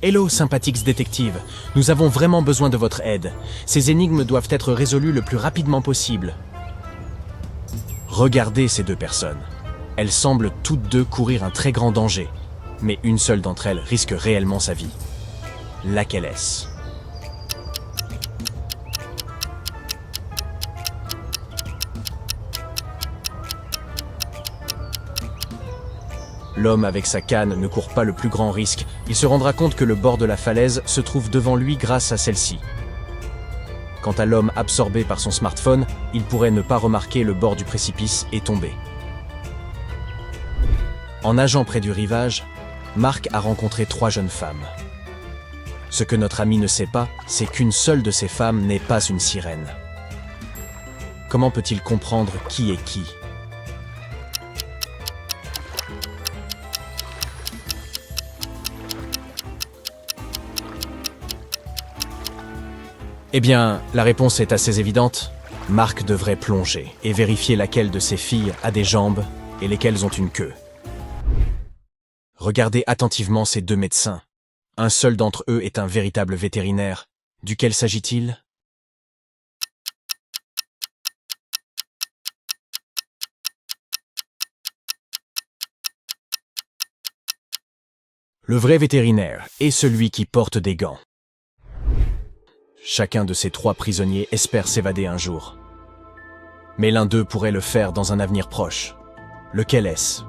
Hello, sympathiques détectives. Nous avons vraiment besoin de votre aide. Ces énigmes doivent être résolues le plus rapidement possible. Regardez ces deux personnes. Elles semblent toutes deux courir un très grand danger. Mais une seule d'entre elles risque réellement sa vie. Laquelle est-ce ? L'homme avec sa canne ne court pas le plus grand risque. Il se rendra compte que le bord de la falaise se trouve devant lui grâce à celle-ci. Quant à l'homme absorbé par son smartphone, il pourrait ne pas remarquer le bord du précipice et tomber. En nageant près du rivage, Marc a rencontré 3 jeunes femmes. Ce que notre ami ne sait pas, c'est qu'une seule de ces femmes n'est pas une sirène. Comment peut-il comprendre qui est qui ? Eh bien, la réponse est assez évidente. Marc devrait plonger et vérifier laquelle de ses filles a des jambes et lesquelles ont une queue. Regardez attentivement ces 2 médecins. Un seul d'entre eux est un véritable vétérinaire. Duquel s'agit-il ? Le vrai vétérinaire est celui qui porte des gants. Chacun de ces 3 prisonniers espère s'évader un jour. Mais l'un d'eux pourrait le faire dans un avenir proche. Lequel est-ce ?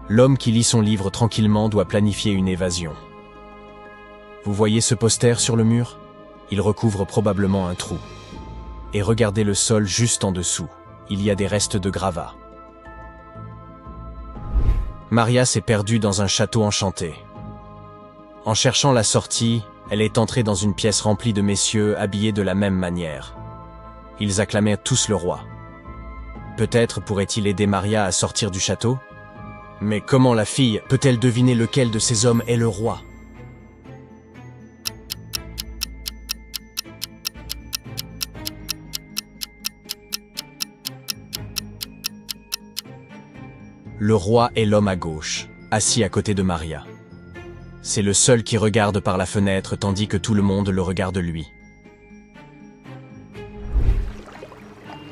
L'homme qui lit son livre tranquillement doit planifier une évasion. Vous voyez ce poster sur le mur ? Il recouvre probablement un trou. Et regardez le sol juste en dessous. Il y a des restes de gravats. Maria s'est perdue dans un château enchanté. En cherchant la sortie, elle est entrée dans une pièce remplie de messieurs habillés de la même manière. Ils acclamèrent tous le roi. Peut-être pourrait-il aider Maria à sortir du château ? Mais comment la fille peut-elle deviner lequel de ces hommes est le roi ? Le roi est l'homme à gauche, assis à côté de Maria. C'est le seul qui regarde par la fenêtre tandis que tout le monde le regarde lui.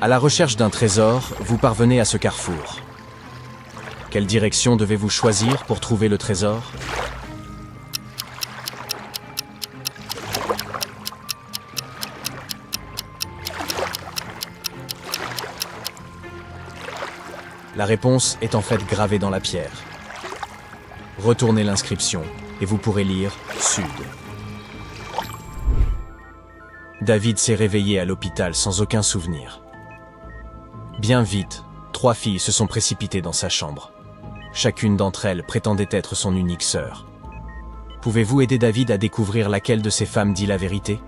À la recherche d'un trésor, vous parvenez à ce carrefour. Quelle direction devez-vous choisir pour trouver le trésor ? La réponse est en fait gravée dans la pierre. Retournez l'inscription et vous pourrez lire « Sud ». David s'est réveillé à l'hôpital sans aucun souvenir. Bien vite, 3 filles se sont précipitées dans sa chambre. Chacune d'entre elles prétendait être son unique sœur. Pouvez-vous aider David à découvrir laquelle de ces femmes dit la vérité ?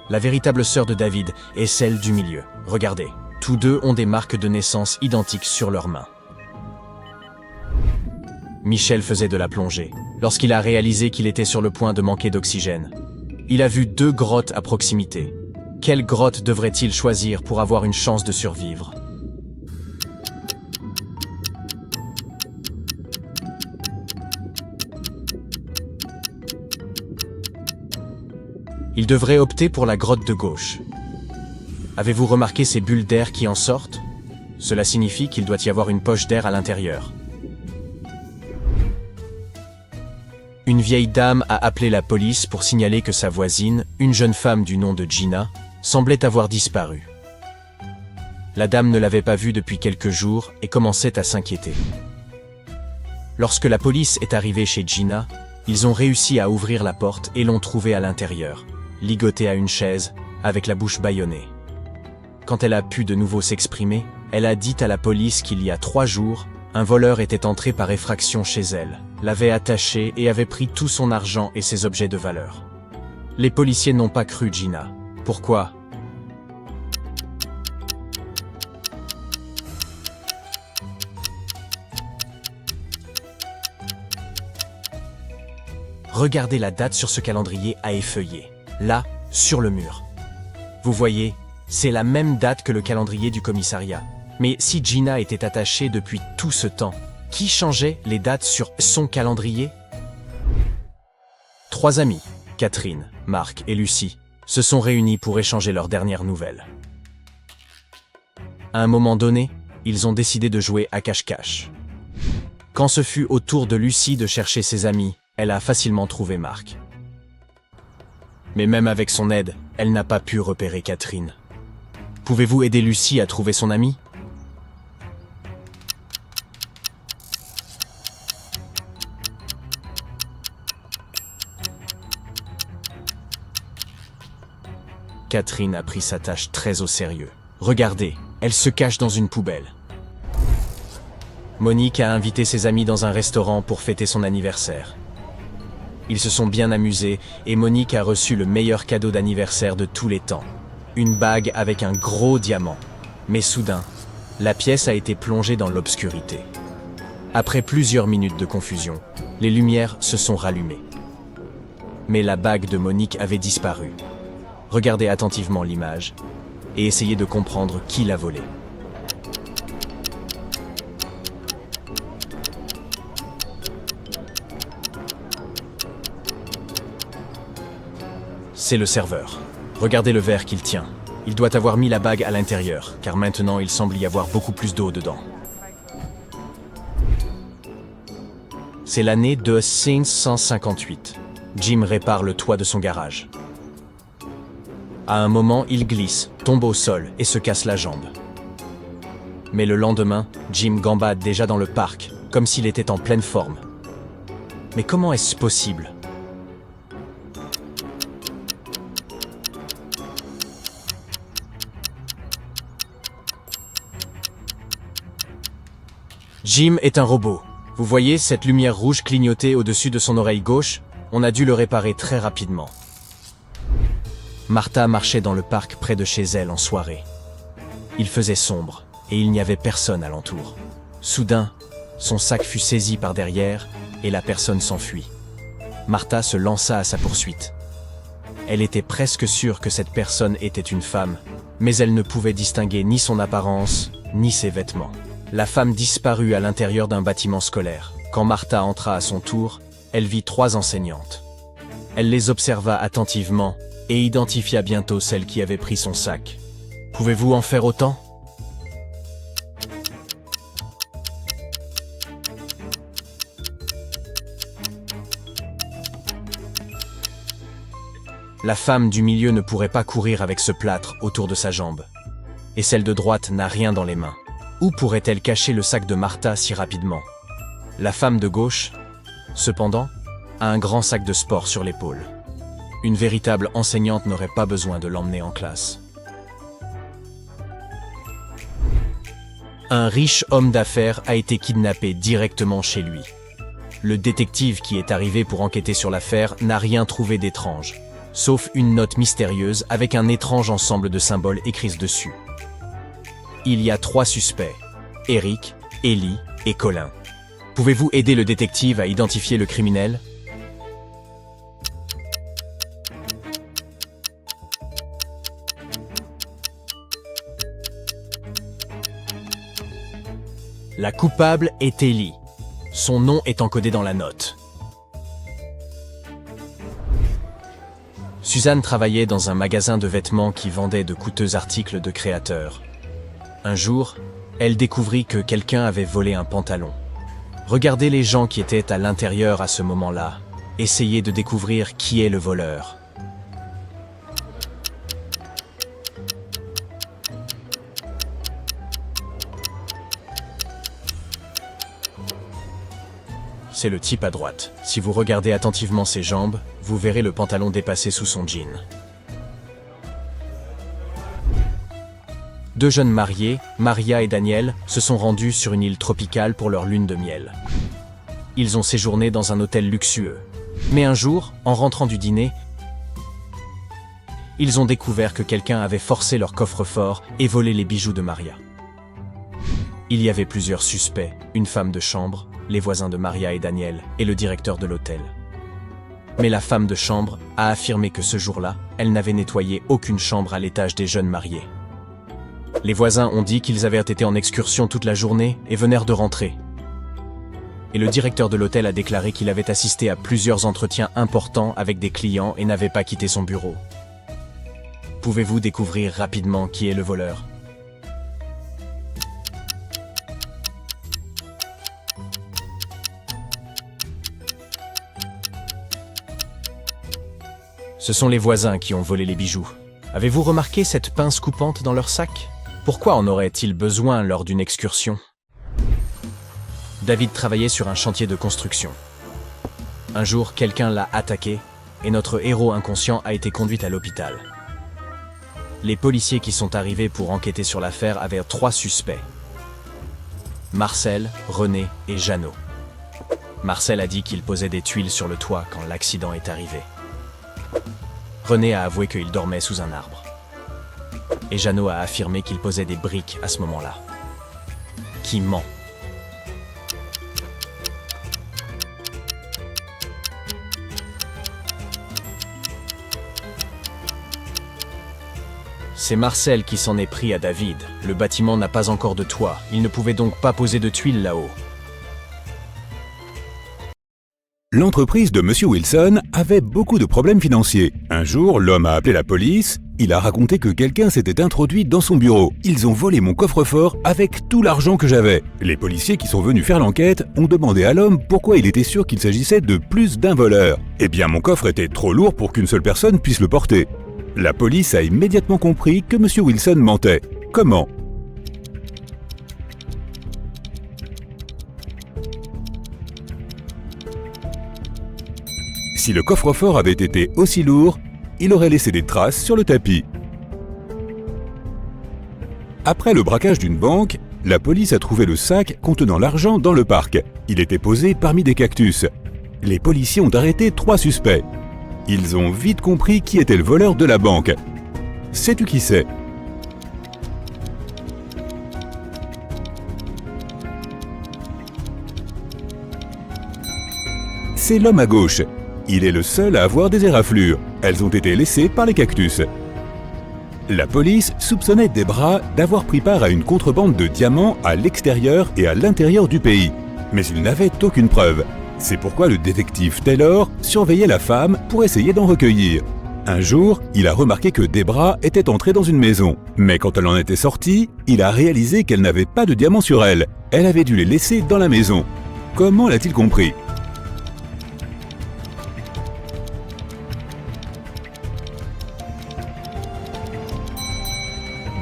La véritable sœur de David est celle du milieu. Regardez, tous deux ont des marques de naissance identiques sur leurs mains. Michel faisait de la plongée, lorsqu'il a réalisé qu'il était sur le point de manquer d'oxygène. Il a vu 2 grottes à proximité. Quelle grotte devrait-il choisir pour avoir une chance de survivre ? Il devrait opter pour la grotte de gauche. Avez-vous remarqué ces bulles d'air qui en sortent ? Cela signifie qu'il doit y avoir une poche d'air à l'intérieur. Une vieille dame a appelé la police pour signaler que sa voisine, une jeune femme du nom de Gina, semblait avoir disparu. La dame ne l'avait pas vue depuis quelques jours et commençait à s'inquiéter. Lorsque la police est arrivée chez Gina, ils ont réussi à ouvrir la porte et l'ont trouvée à l'intérieur, ligotée à une chaise, avec la bouche bâillonnée. Quand elle a pu de nouveau s'exprimer, elle a dit à la police qu'il y a 3 jours, un voleur était entré par effraction chez elle, l'avait attachée et avait pris tout son argent et ses objets de valeur. Les policiers n'ont pas cru Gina. Pourquoi ? Regardez la date sur ce calendrier à effeuiller. Là, sur le mur. Vous voyez, c'est la même date que le calendrier du commissariat. Mais si Gina était attachée depuis tout ce temps, qui changeait les dates sur son calendrier? 3 amis, Catherine, Marc et Lucie, se sont réunis pour échanger leurs dernières nouvelles. À un moment donné, ils ont décidé de jouer à cache-cache. Quand ce fut au tour de Lucie de chercher ses amis, elle a facilement trouvé Marc. Mais même avec son aide, elle n'a pas pu repérer Catherine. Pouvez-vous aider Lucie à trouver son ami? Catherine a pris sa tâche très au sérieux. Regardez, elle se cache dans une poubelle. Monique a invité ses amis dans un restaurant pour fêter son anniversaire. Ils se sont bien amusés et Monique a reçu le meilleur cadeau d'anniversaire de tous les temps. Une bague avec un gros diamant. Mais soudain, la pièce a été plongée dans l'obscurité. Après plusieurs minutes de confusion, les lumières se sont rallumées. Mais la bague de Monique avait disparu. Regardez attentivement l'image et essayez de comprendre qui l'a volée. C'est le serveur. Regardez le verre qu'il tient. Il doit avoir mis la bague à l'intérieur, car maintenant il semble y avoir beaucoup plus d'eau dedans. C'est l'année de 558. Jim répare le toit de son garage. À un moment, il glisse, tombe au sol et se casse la jambe. Mais le lendemain, Jim gambade déjà dans le parc, comme s'il était en pleine forme. Mais comment est-ce possible ? Jim est un robot. Vous voyez cette lumière rouge clignoter au-dessus de son oreille gauche? On a dû le réparer très rapidement. Martha marchait dans le parc près de chez elle en soirée. Il faisait sombre et il n'y avait personne alentour. Soudain, son sac fut saisi par derrière et la personne s'enfuit. Martha se lança à sa poursuite. Elle était presque sûre que cette personne était une femme, mais elle ne pouvait distinguer ni son apparence, ni ses vêtements. La femme disparut à l'intérieur d'un bâtiment scolaire. Quand Martha entra à son tour, elle vit 3 enseignantes. Elle les observa attentivement et identifia bientôt celle qui avait pris son sac. Pouvez-vous en faire autant? La femme du milieu ne pourrait pas courir avec ce plâtre autour de sa jambe. Et celle de droite n'a rien dans les mains. Où pourrait-elle cacher le sac de Martha si rapidement? La femme de gauche, cependant, a un grand sac de sport sur l'épaule. Une véritable enseignante n'aurait pas besoin de l'emmener en classe. Un riche homme d'affaires a été kidnappé directement chez lui. Le détective qui est arrivé pour enquêter sur l'affaire n'a rien trouvé d'étrange, sauf une note mystérieuse avec un étrange ensemble de symboles écrits dessus. Il y a 3 suspects, Eric, Ellie et Colin. Pouvez-vous aider le détective à identifier le criminel? La coupable est Ellie. Son nom est encodé dans la note. Suzanne travaillait dans un magasin de vêtements qui vendait de coûteux articles de créateurs. Un jour, elle découvrit que quelqu'un avait volé un pantalon. Regardez les gens qui étaient à l'intérieur à ce moment-là. Essayez de découvrir qui est le voleur. C'est le type à droite. Si vous regardez attentivement ses jambes, vous verrez le pantalon dépassé sous son jean. 2 jeunes mariés, Maria et Daniel, se sont rendus sur une île tropicale pour leur lune de miel. Ils ont séjourné dans un hôtel luxueux. Mais un jour, en rentrant du dîner, ils ont découvert que quelqu'un avait forcé leur coffre-fort et volé les bijoux de Maria. Il y avait plusieurs suspects, une femme de chambre, les voisins de Maria et Daniel, et le directeur de l'hôtel. Mais la femme de chambre a affirmé que ce jour-là, elle n'avait nettoyé aucune chambre à l'étage des jeunes mariés. Les voisins ont dit qu'ils avaient été en excursion toute la journée et venèrent de rentrer. Et le directeur de l'hôtel a déclaré qu'il avait assisté à plusieurs entretiens importants avec des clients et n'avait pas quitté son bureau. Pouvez-vous découvrir rapidement qui est le voleur ? Ce sont les voisins qui ont volé les bijoux. Avez-vous remarqué cette pince coupante dans leur sac ? Pourquoi en aurait-il besoin lors d'une excursion ? David travaillait sur un chantier de construction. Un jour, quelqu'un l'a attaqué et notre héros inconscient a été conduit à l'hôpital. Les policiers qui sont arrivés pour enquêter sur l'affaire avaient 3 suspects. Marcel, René et Jeannot. Marcel a dit qu'il posait des tuiles sur le toit quand l'accident est arrivé. René a avoué qu'il dormait sous un arbre. Et Jeannot a affirmé qu'il posait des briques à ce moment-là. Qui ment ? C'est Marcel qui s'en est pris à David. Le bâtiment n'a pas encore de toit. Il ne pouvait donc pas poser de tuiles là-haut. L'entreprise de Monsieur Wilson avait beaucoup de problèmes financiers. Un jour, l'homme a appelé la police. Il a raconté que quelqu'un s'était introduit dans son bureau. Ils ont volé mon coffre-fort avec tout l'argent que j'avais. Les policiers qui sont venus faire l'enquête ont demandé à l'homme pourquoi il était sûr qu'il s'agissait de plus d'un voleur. Eh bien, mon coffre était trop lourd pour qu'une seule personne puisse le porter. La police a immédiatement compris que Monsieur Wilson mentait. Comment ? Si le coffre-fort avait été aussi lourd, il aurait laissé des traces sur le tapis. Après le braquage d'une banque, la police a trouvé le sac contenant l'argent dans le parc. Il était posé parmi des cactus. Les policiers ont arrêté 3 suspects. Ils ont vite compris qui était le voleur de la banque. Sais-tu qui c'est ? C'est l'homme à gauche. Il est le seul à avoir des éraflures. Elles ont été laissées par les cactus. La police soupçonnait Debra d'avoir pris part à une contrebande de diamants à l'extérieur et à l'intérieur du pays. Mais il n'avait aucune preuve. C'est pourquoi le détective Taylor surveillait la femme pour essayer d'en recueillir. Un jour, il a remarqué que Debra était entrée dans une maison. Mais quand elle en était sortie, il a réalisé qu'elle n'avait pas de diamants sur elle. Elle avait dû les laisser dans la maison. Comment l'a-t-il compris ?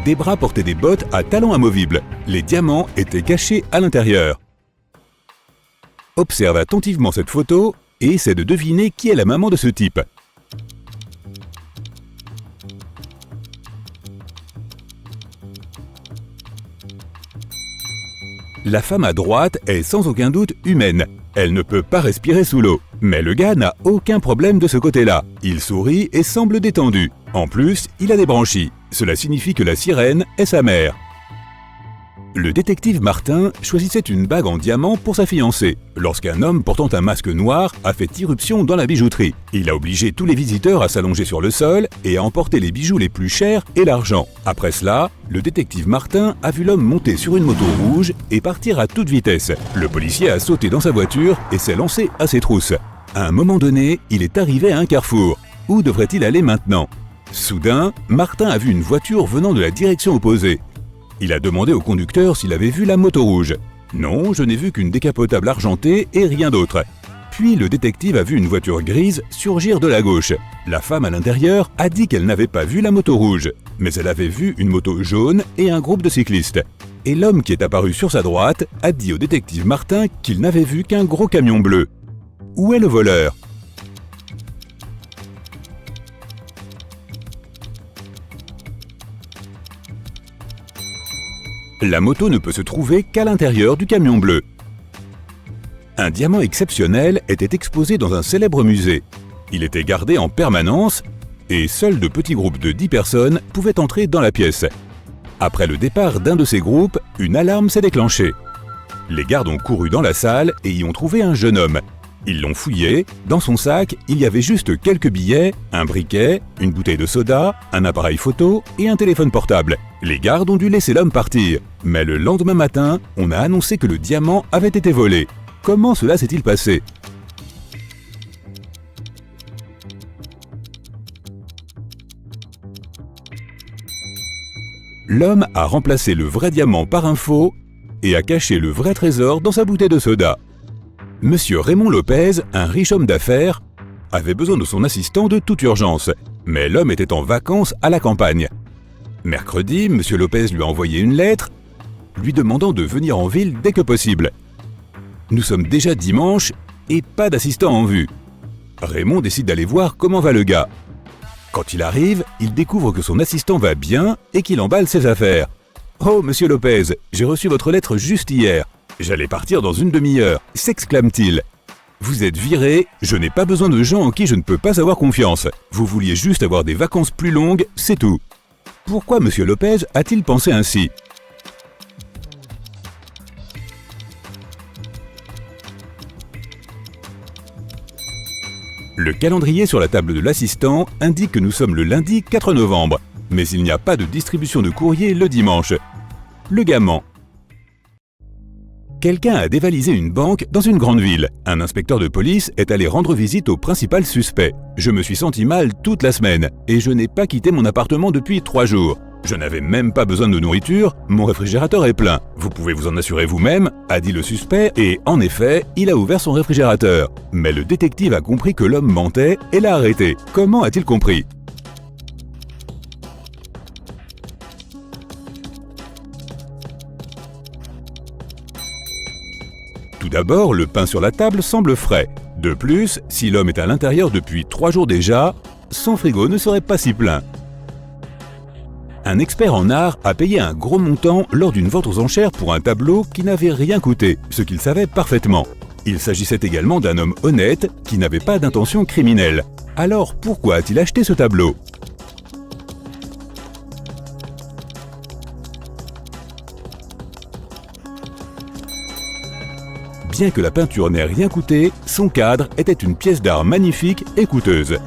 Debra portait des bottes à talons amovibles. Les diamants étaient cachés à l'intérieur. Observe attentivement cette photo et essaie de deviner qui est la maman de ce type. La femme à droite est sans aucun doute humaine. Elle ne peut pas respirer sous l'eau. Mais le gars n'a aucun problème de ce côté-là. Il sourit et semble détendu. En plus, il a des branchies. Cela signifie que la sirène est sa mère. Le détective Martin choisissait une bague en diamant pour sa fiancée, lorsqu'un homme portant un masque noir a fait irruption dans la bijouterie. Il a obligé tous les visiteurs à s'allonger sur le sol et à emporter les bijoux les plus chers et l'argent. Après cela, le détective Martin a vu l'homme monter sur une moto rouge et partir à toute vitesse. Le policier a sauté dans sa voiture et s'est lancé à ses trousses. À un moment donné, il est arrivé à un carrefour. Où devrait-il aller maintenant ? Soudain, Martin a vu une voiture venant de la direction opposée. Il a demandé au conducteur s'il avait vu la moto rouge. « Non, je n'ai vu qu'une décapotable argentée et rien d'autre. » Puis le détective a vu une voiture grise surgir de la gauche. La femme à l'intérieur a dit qu'elle n'avait pas vu la moto rouge, mais elle avait vu une moto jaune et un groupe de cyclistes. Et l'homme qui est apparu sur sa droite a dit au détective Martin qu'il n'avait vu qu'un gros camion bleu. Où est le voleur ? La moto ne peut se trouver qu'à l'intérieur du camion bleu. Un diamant exceptionnel était exposé dans un célèbre musée. Il était gardé en permanence et seuls de petits groupes de 10 personnes pouvaient entrer dans la pièce. Après le départ d'un de ces groupes, une alarme s'est déclenchée. Les gardes ont couru dans la salle et y ont trouvé un jeune homme. Ils l'ont fouillé. Dans son sac, il y avait juste quelques billets, un briquet, une bouteille de soda, un appareil photo et un téléphone portable. Les gardes ont dû laisser l'homme partir. Mais le lendemain matin, on a annoncé que le diamant avait été volé. Comment cela s'est-il passé ? L'homme a remplacé le vrai diamant par un faux et a caché le vrai trésor dans sa bouteille de soda. Monsieur Raymond Lopez, un riche homme d'affaires, avait besoin de son assistant de toute urgence, mais l'homme était en vacances à la campagne. Mercredi, Monsieur Lopez lui a envoyé une lettre lui demandant de venir en ville dès que possible. Nous sommes déjà dimanche et pas d'assistant en vue. Raymond décide d'aller voir comment va le gars. Quand il arrive, il découvre que son assistant va bien et qu'il emballe ses affaires. « Oh, Monsieur Lopez, j'ai reçu votre lettre juste hier. J'allais partir dans une demi-heure », s'exclame-t-il. « Vous êtes viré, je n'ai pas besoin de gens en qui je ne peux pas avoir confiance. Vous vouliez juste avoir des vacances plus longues, c'est tout. » Pourquoi Monsieur Lopez a-t-il pensé ainsi ? Le calendrier sur la table de l'assistant indique que nous sommes le lundi 4 novembre, mais il n'y a pas de distribution de courrier le dimanche. Le gars ment. Quelqu'un a dévalisé une banque dans une grande ville. Un inspecteur de police est allé rendre visite au principal suspect. Je me suis senti mal toute la semaine et je n'ai pas quitté mon appartement depuis 3 jours. Je n'avais même pas besoin de nourriture, mon réfrigérateur est plein. Vous pouvez vous en assurer vous-même, a dit le suspect, et en effet, il a ouvert son réfrigérateur. Mais le détective a compris que l'homme mentait et l'a arrêté. Comment a-t-il compris ? Tout d'abord, le pain sur la table semble frais. De plus, si l'homme est à l'intérieur depuis 3 jours déjà, son frigo ne serait pas si plein. Un expert en art a payé un gros montant lors d'une vente aux enchères pour un tableau qui n'avait rien coûté, ce qu'il savait parfaitement. Il s'agissait également d'un homme honnête qui n'avait pas d'intention criminelle. Alors pourquoi a-t-il acheté ce tableau ? Bien que la peinture n'ait rien coûté, son cadre était une pièce d'art magnifique et coûteuse.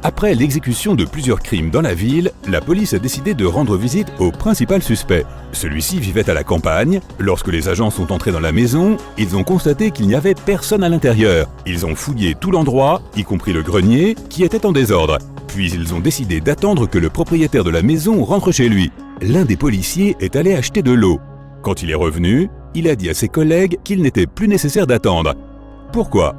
Après l'exécution de plusieurs crimes dans la ville, la police a décidé de rendre visite au principal suspect. Celui-ci vivait à la campagne. Lorsque les agents sont entrés dans la maison, ils ont constaté qu'il n'y avait personne à l'intérieur. Ils ont fouillé tout l'endroit, y compris le grenier, qui était en désordre. Puis ils ont décidé d'attendre que le propriétaire de la maison rentre chez lui. L'un des policiers est allé acheter de l'eau. Quand il est revenu, il a dit à ses collègues qu'il n'était plus nécessaire d'attendre. Pourquoi ?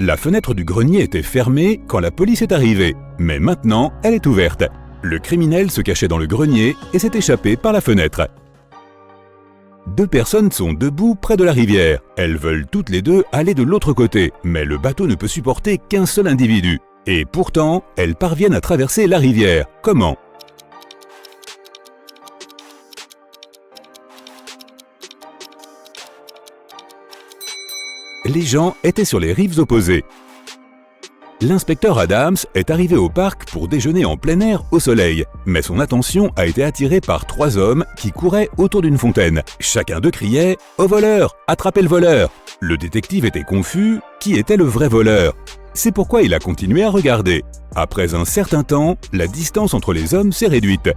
La fenêtre du grenier était fermée quand la police est arrivée, mais maintenant elle est ouverte. Le criminel se cachait dans le grenier et s'est échappé par la fenêtre. 2 personnes sont debout près de la rivière. Elles veulent toutes les deux aller de l'autre côté, mais le bateau ne peut supporter qu'un seul individu. Et pourtant, elles parviennent à traverser la rivière. Comment ? Les gens étaient sur les rives opposées. L'inspecteur Adams est arrivé au parc pour déjeuner en plein air au soleil, mais son attention a été attirée par 3 hommes qui couraient autour d'une fontaine. Chacun d'eux criait « Au voleur ! Attrapez le voleur !» Le détective était confus, qui était le vrai voleur ? C'est pourquoi il a continué à regarder. Après un certain temps, la distance entre les hommes s'est réduite.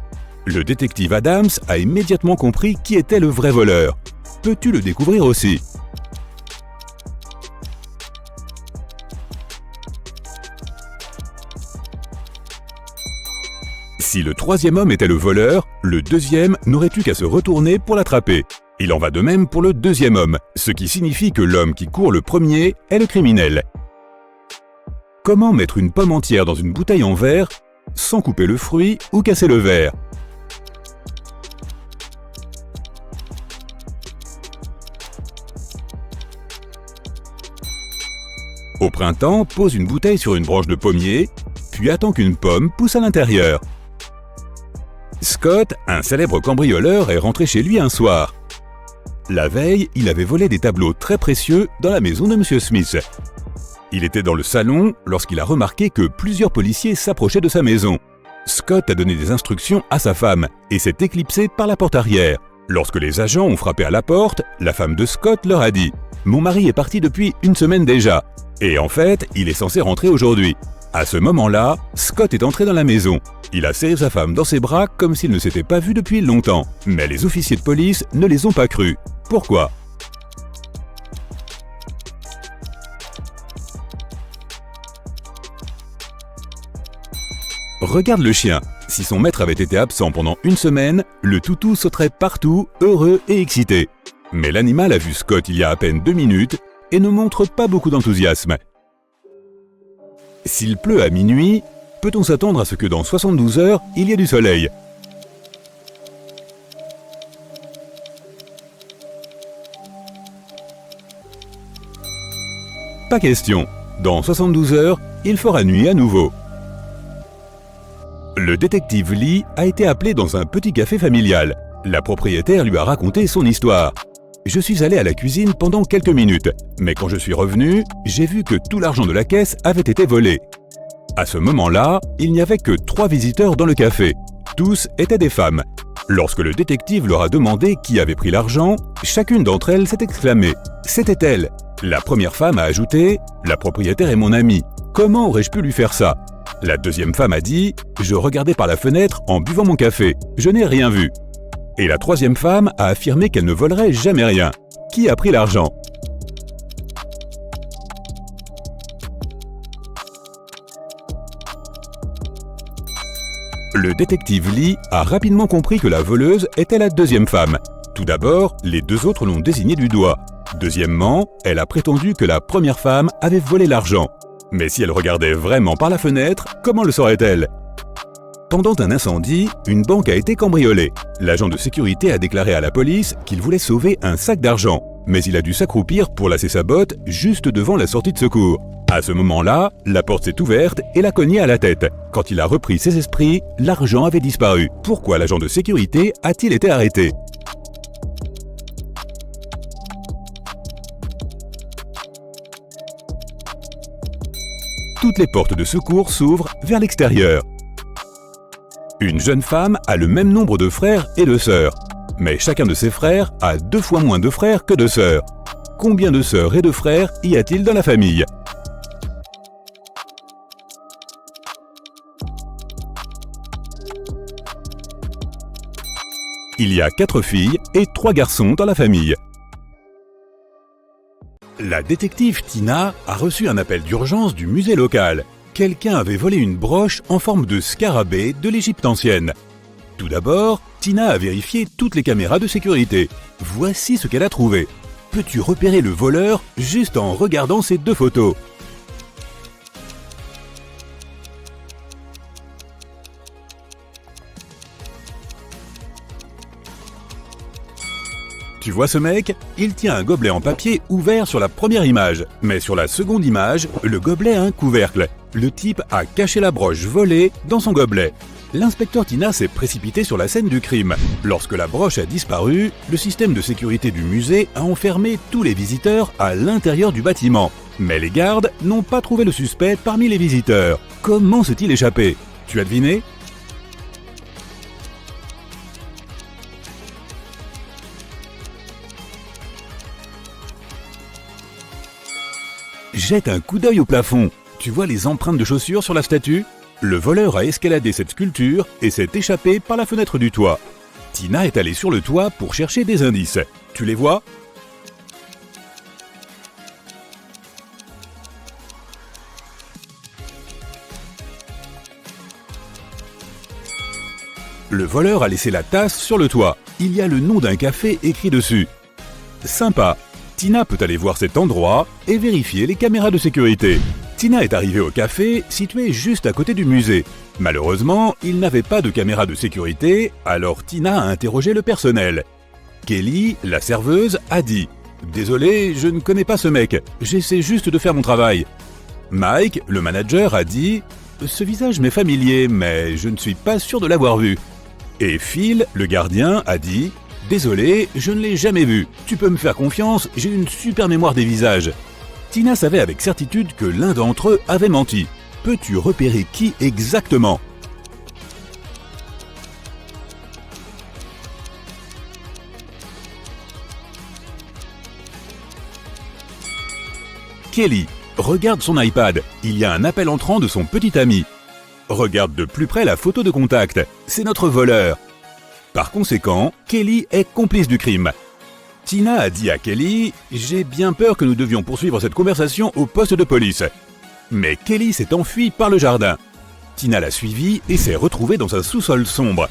Le détective Adams a immédiatement compris qui était le vrai voleur. Peux-tu le découvrir aussi ? Si le 3e homme était le voleur, le 2e n'aurait eu qu'à se retourner pour l'attraper. Il en va de même pour le 2e homme, ce qui signifie que l'homme qui court le premier est le criminel. Comment mettre une pomme entière dans une bouteille en verre sans couper le fruit ou casser le verre ? Au printemps, pose une bouteille sur une branche de pommier, puis attend qu'une pomme pousse à l'intérieur. Scott, un célèbre cambrioleur, est rentré chez lui un soir. La veille, il avait volé des tableaux très précieux dans la maison de M. Smith. Il était dans le salon lorsqu'il a remarqué que plusieurs policiers s'approchaient de sa maison. Scott a donné des instructions à sa femme et s'est éclipsé par la porte arrière. Lorsque les agents ont frappé à la porte, la femme de Scott leur a dit « Mon mari est parti depuis une semaine déjà. Et en fait, il est censé rentrer aujourd'hui. » À ce moment-là, Scott est entré dans la maison. Il a serré sa femme dans ses bras comme s'ils ne s'étaient pas vus depuis longtemps. Mais les officiers de police ne les ont pas crus. Pourquoi ? Regarde le chien. Si son maître avait été absent pendant une semaine, le toutou sauterait partout, heureux et excité. Mais l'animal a vu Scott il y a à peine 2 minutes et ne montre pas beaucoup d'enthousiasme. S'il pleut à minuit, peut-on s'attendre à ce que dans 72 heures, il y ait du soleil ? Pas question. Dans 72 heures, il fera nuit à nouveau. Le détective Lee a été appelé dans un petit café familial. La propriétaire lui a raconté son histoire. « Je suis allé à la cuisine pendant quelques minutes, mais quand je suis revenu, j'ai vu que tout l'argent de la caisse avait été volé. À ce moment-là, il n'y avait que 3 visiteurs dans le café. Tous étaient des femmes. Lorsque le détective leur a demandé qui avait pris l'argent, chacune d'entre elles s'est exclamée « C'était elle !» La première femme a ajouté « La propriétaire est mon amie. Comment aurais-je pu lui faire ça ?» La deuxième femme a dit « Je regardais par la fenêtre en buvant mon café. Je n'ai rien vu. » Et la troisième femme a affirmé qu'elle ne volerait jamais rien. Qui a pris l'argent ? Le détective Lee a rapidement compris que la voleuse était la deuxième femme. Tout d'abord, les 2 autres l'ont désignée du doigt. Deuxièmement, elle a prétendu que la première femme avait volé l'argent. Mais si elle regardait vraiment par la fenêtre, comment le saurait-elle ? Pendant un incendie, une banque a été cambriolée. L'agent de sécurité a déclaré à la police qu'il voulait sauver un sac d'argent, mais il a dû s'accroupir pour lasser sa botte juste devant la sortie de secours. À ce moment-là, la porte s'est ouverte et l'a cogné à la tête. Quand il a repris ses esprits, l'argent avait disparu. Pourquoi l'agent de sécurité a-t-il été arrêté ? Toutes les portes de secours s'ouvrent vers l'extérieur. Une jeune femme a le même nombre de frères et de sœurs, mais chacun de ses frères a 2 fois moins de frères que de sœurs. Combien de sœurs et de frères y a-t-il dans la famille ? Il y a 4 filles et 3 garçons dans la famille. La détective Tina a reçu un appel d'urgence du musée local. Quelqu'un avait volé une broche en forme de scarabée de l'Égypte ancienne. Tout d'abord, Tina a vérifié toutes les caméras de sécurité. Voici ce qu'elle a trouvé. Peux-tu repérer le voleur juste en regardant ces 2 photos ? Tu vois ce mec ? Il tient un gobelet en papier ouvert sur la première image. Mais sur la seconde image, le gobelet a un couvercle. Le type a caché la broche volée dans son gobelet. L'inspecteur Tina s'est précipité sur la scène du crime. Lorsque la broche a disparu, le système de sécurité du musée a enfermé tous les visiteurs à l'intérieur du bâtiment. Mais les gardes n'ont pas trouvé le suspect parmi les visiteurs. Comment s'est-il échappé ? Tu as deviné ? Jette un coup d'œil au plafond. Tu vois les empreintes de chaussures sur la statue ? Le voleur a escaladé cette sculpture et s'est échappé par la fenêtre du toit. Tina est allée sur le toit pour chercher des indices. Tu les vois ? Le voleur a laissé la tasse sur le toit. Il y a le nom d'un café écrit dessus. Sympa. Tina peut aller voir cet endroit et vérifier les caméras de sécurité. Tina est arrivée au café situé juste à côté du musée. Malheureusement, il n'avait pas de caméra de sécurité, alors Tina a interrogé le personnel. Kelly, la serveuse, a dit « Désolé, je ne connais pas ce mec, j'essaie juste de faire mon travail. » Mike, le manager, a dit « Ce visage m'est familier, mais je ne suis pas sûr de l'avoir vu. » Et Phil, le gardien, a dit « Désolé, je ne l'ai jamais vu. Tu peux me faire confiance, j'ai une super mémoire des visages. » Tina savait avec certitude que l'un d'entre eux avait menti. Peux-tu repérer qui exactement ? Kelly. Regarde son iPad, il y a un appel entrant de son petit ami. Regarde de plus près la photo de contact, c'est notre voleur. Par conséquent, Kelly est complice du crime. Tina a dit à Kelly « J'ai bien peur que nous devions poursuivre cette conversation au poste de police. » Mais Kelly s'est enfuie par le jardin. Tina l'a suivie et s'est retrouvée dans un sous-sol sombre.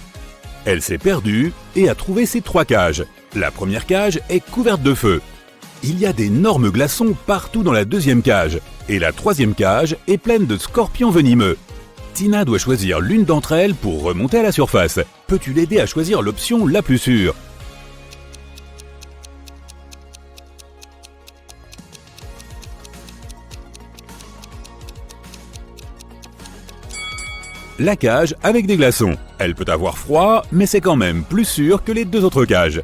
Elle s'est perdue et a trouvé ses 3 cages. La première cage est couverte de feu. Il y a d'énormes glaçons partout dans la deuxième cage. Et la troisième cage est pleine de scorpions venimeux. Tina doit choisir l'une d'entre elles pour remonter à la surface. Peux-tu l'aider à choisir l'option la plus sûre ? La cage avec des glaçons. Elle peut avoir froid, mais c'est quand même plus sûr que les 2 autres cages.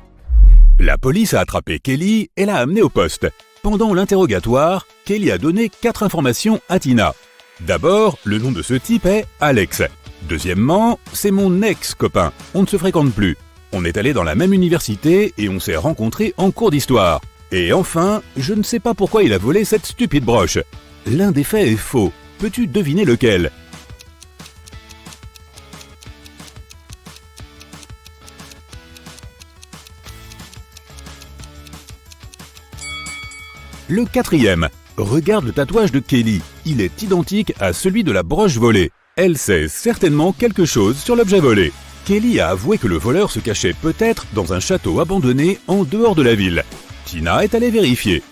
La police a attrapé Kelly et l'a amenée au poste. Pendant l'interrogatoire, Kelly a donné 4 informations à Tina. D'abord, le nom de ce type est Alex. Deuxièmement, c'est mon ex-copain. On ne se fréquente plus. On est allé dans la même université et on s'est rencontrés en cours d'histoire. Et enfin, je ne sais pas pourquoi il a volé cette stupide broche. L'un des faits est faux. Peux-tu deviner lequel ? Le 4e. Regarde le tatouage de Kelly. Il est identique à celui de la broche volée. Elle sait certainement quelque chose sur l'objet volé. Kelly a avoué que le voleur se cachait peut-être dans un château abandonné en dehors de la ville. Tina est allée vérifier.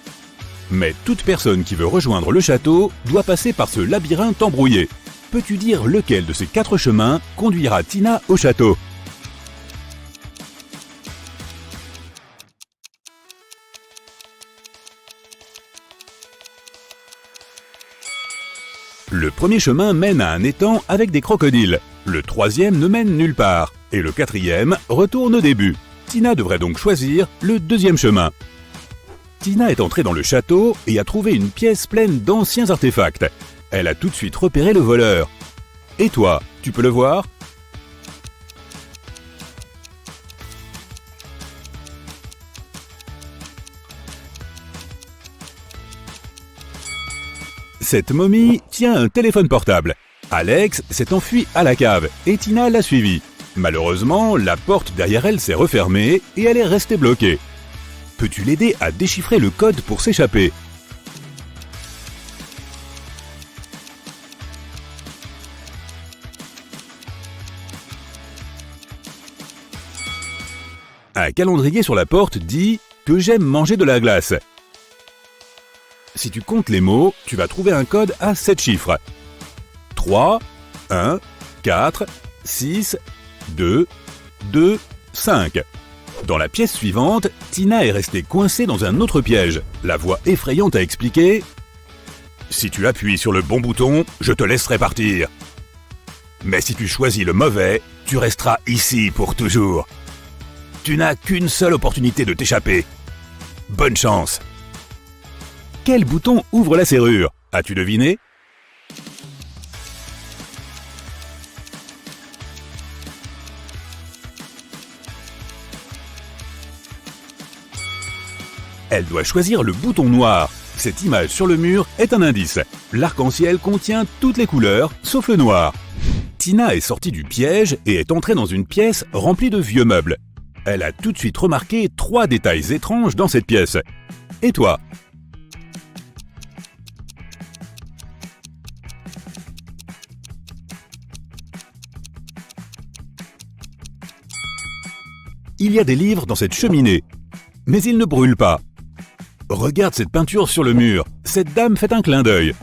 Mais toute personne qui veut rejoindre le château doit passer par ce labyrinthe embrouillé. Peux-tu dire lequel de ces 4 chemins conduira Tina au château ? Le premier chemin mène à un étang avec des crocodiles. Le 3e ne mène nulle part. Et le 4e retourne au début. Tina devrait donc choisir le 2e chemin. Tina est entrée dans le château et a trouvé une pièce pleine d'anciens artefacts. Elle a tout de suite repéré le voleur. Et toi, tu peux le voir ? Cette momie tient un téléphone portable. Alex s'est enfui à la cave et Tina l'a suivi. Malheureusement, la porte derrière elle s'est refermée et elle est restée bloquée. Peux-tu l'aider à déchiffrer le code pour s'échapper ? Un calendrier sur la porte dit que j'aime manger de la glace. Si tu comptes les mots, tu vas trouver un code à 7 chiffres. 3, 1, 4, 6, 2, 2, 5. Dans la pièce suivante, Tina est restée coincée dans un autre piège. La voix effrayante a expliqué « Si tu appuies sur le bon bouton, je te laisserai partir. Mais si tu choisis le mauvais, tu resteras ici pour toujours. Tu n'as qu'une seule opportunité de t'échapper. Bonne chance !» Quel bouton ouvre la serrure ? As-tu deviné ? Elle doit choisir le bouton noir. Cette image sur le mur est un indice. L'arc-en-ciel contient toutes les couleurs, sauf le noir. Tina est sortie du piège et est entrée dans une pièce remplie de vieux meubles. Elle a tout de suite remarqué 3 détails étranges dans cette pièce. Et toi ? Il y a des livres dans cette cheminée, mais ils ne brûlent pas. Regarde cette peinture sur le mur, cette dame fait un clin d'œil.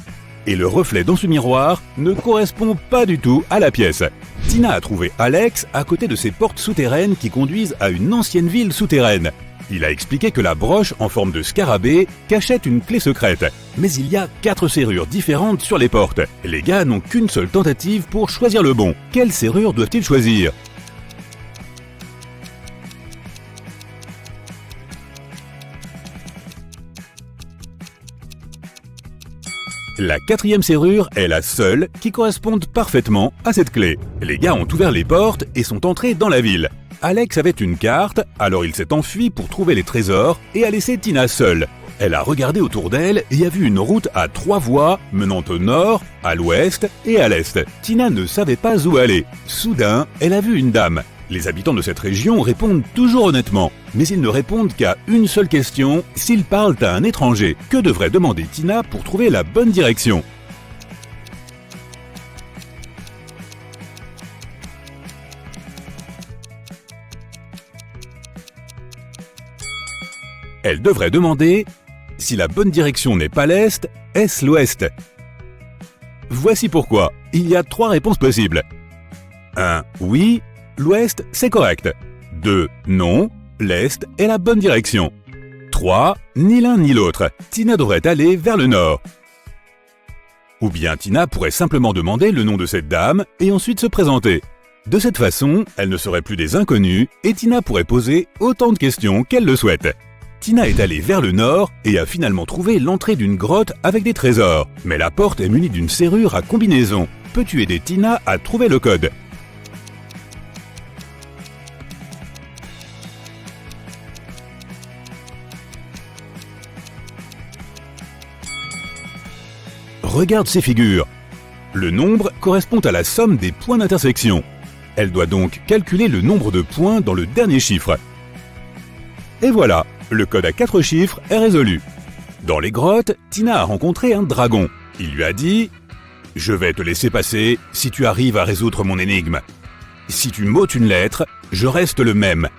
Et le reflet dans ce miroir ne correspond pas du tout à la pièce. Tina a trouvé Alex à côté de ces portes souterraines qui conduisent à une ancienne ville souterraine. Il a expliqué que la broche en forme de scarabée cachait une clé secrète. Mais il y a 4 serrures différentes sur les portes. Les gars n'ont qu'une seule tentative pour choisir le bon. Quelle serrure doivent-ils choisir ? La 4e serrure est la seule qui corresponde parfaitement à cette clé. Les gars ont ouvert les portes et sont entrés dans la ville. Alex avait une carte, alors il s'est enfui pour trouver les trésors et a laissé Tina seule. Elle a regardé autour d'elle et a vu une route à 3 voies menant au nord, à l'ouest et à l'est. Tina ne savait pas où aller. Soudain, elle a vu une dame. Les habitants de cette région répondent toujours honnêtement, mais ils ne répondent qu'à une seule question, s'ils parlent à un étranger. Que devrait demander Tina pour trouver la bonne direction ? Elle devrait demander « Si la bonne direction n'est pas l'est, est-ce l'ouest ?» Voici pourquoi. Il y a 3 réponses possibles. 1. Oui, l'ouest, c'est correct. 2. Non, l'est est la bonne direction. 3. Ni l'un ni l'autre. Tina devrait aller vers le nord. Ou bien Tina pourrait simplement demander le nom de cette dame et ensuite se présenter. De cette façon, elle ne serait plus des inconnus et Tina pourrait poser autant de questions qu'elle le souhaite. Tina est allée vers le nord et a finalement trouvé l'entrée d'une grotte avec des trésors. Mais la porte est munie d'une serrure à combinaison. Peux-tu aider Tina à trouver le code ? Regarde ces figures. Le nombre correspond à la somme des points d'intersection. Elle doit donc calculer le nombre de points dans le dernier chiffre. Et voilà, le code à 4 chiffres est résolu. Dans les grottes, Tina a rencontré un dragon. Il lui a dit « Je vais te laisser passer si tu arrives à résoudre mon énigme. Si tu m'ôtes une lettre, je reste le même.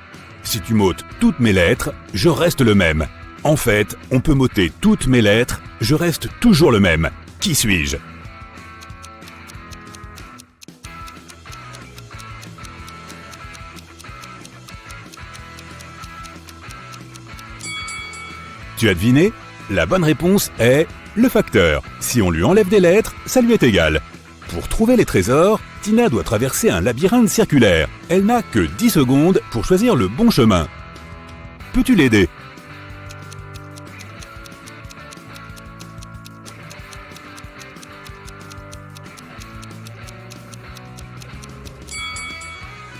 Si tu m'ôtes toutes mes lettres, je reste le même. En fait, on peut m'ôter toutes mes lettres, je reste toujours le même. Qui suis-je » Tu as deviné ? La bonne réponse est le facteur. Si on lui enlève des lettres, ça lui est égal. Pour trouver les trésors, Tina doit traverser un labyrinthe circulaire. Elle n'a que 10 secondes pour choisir le bon chemin. Peux-tu l'aider ?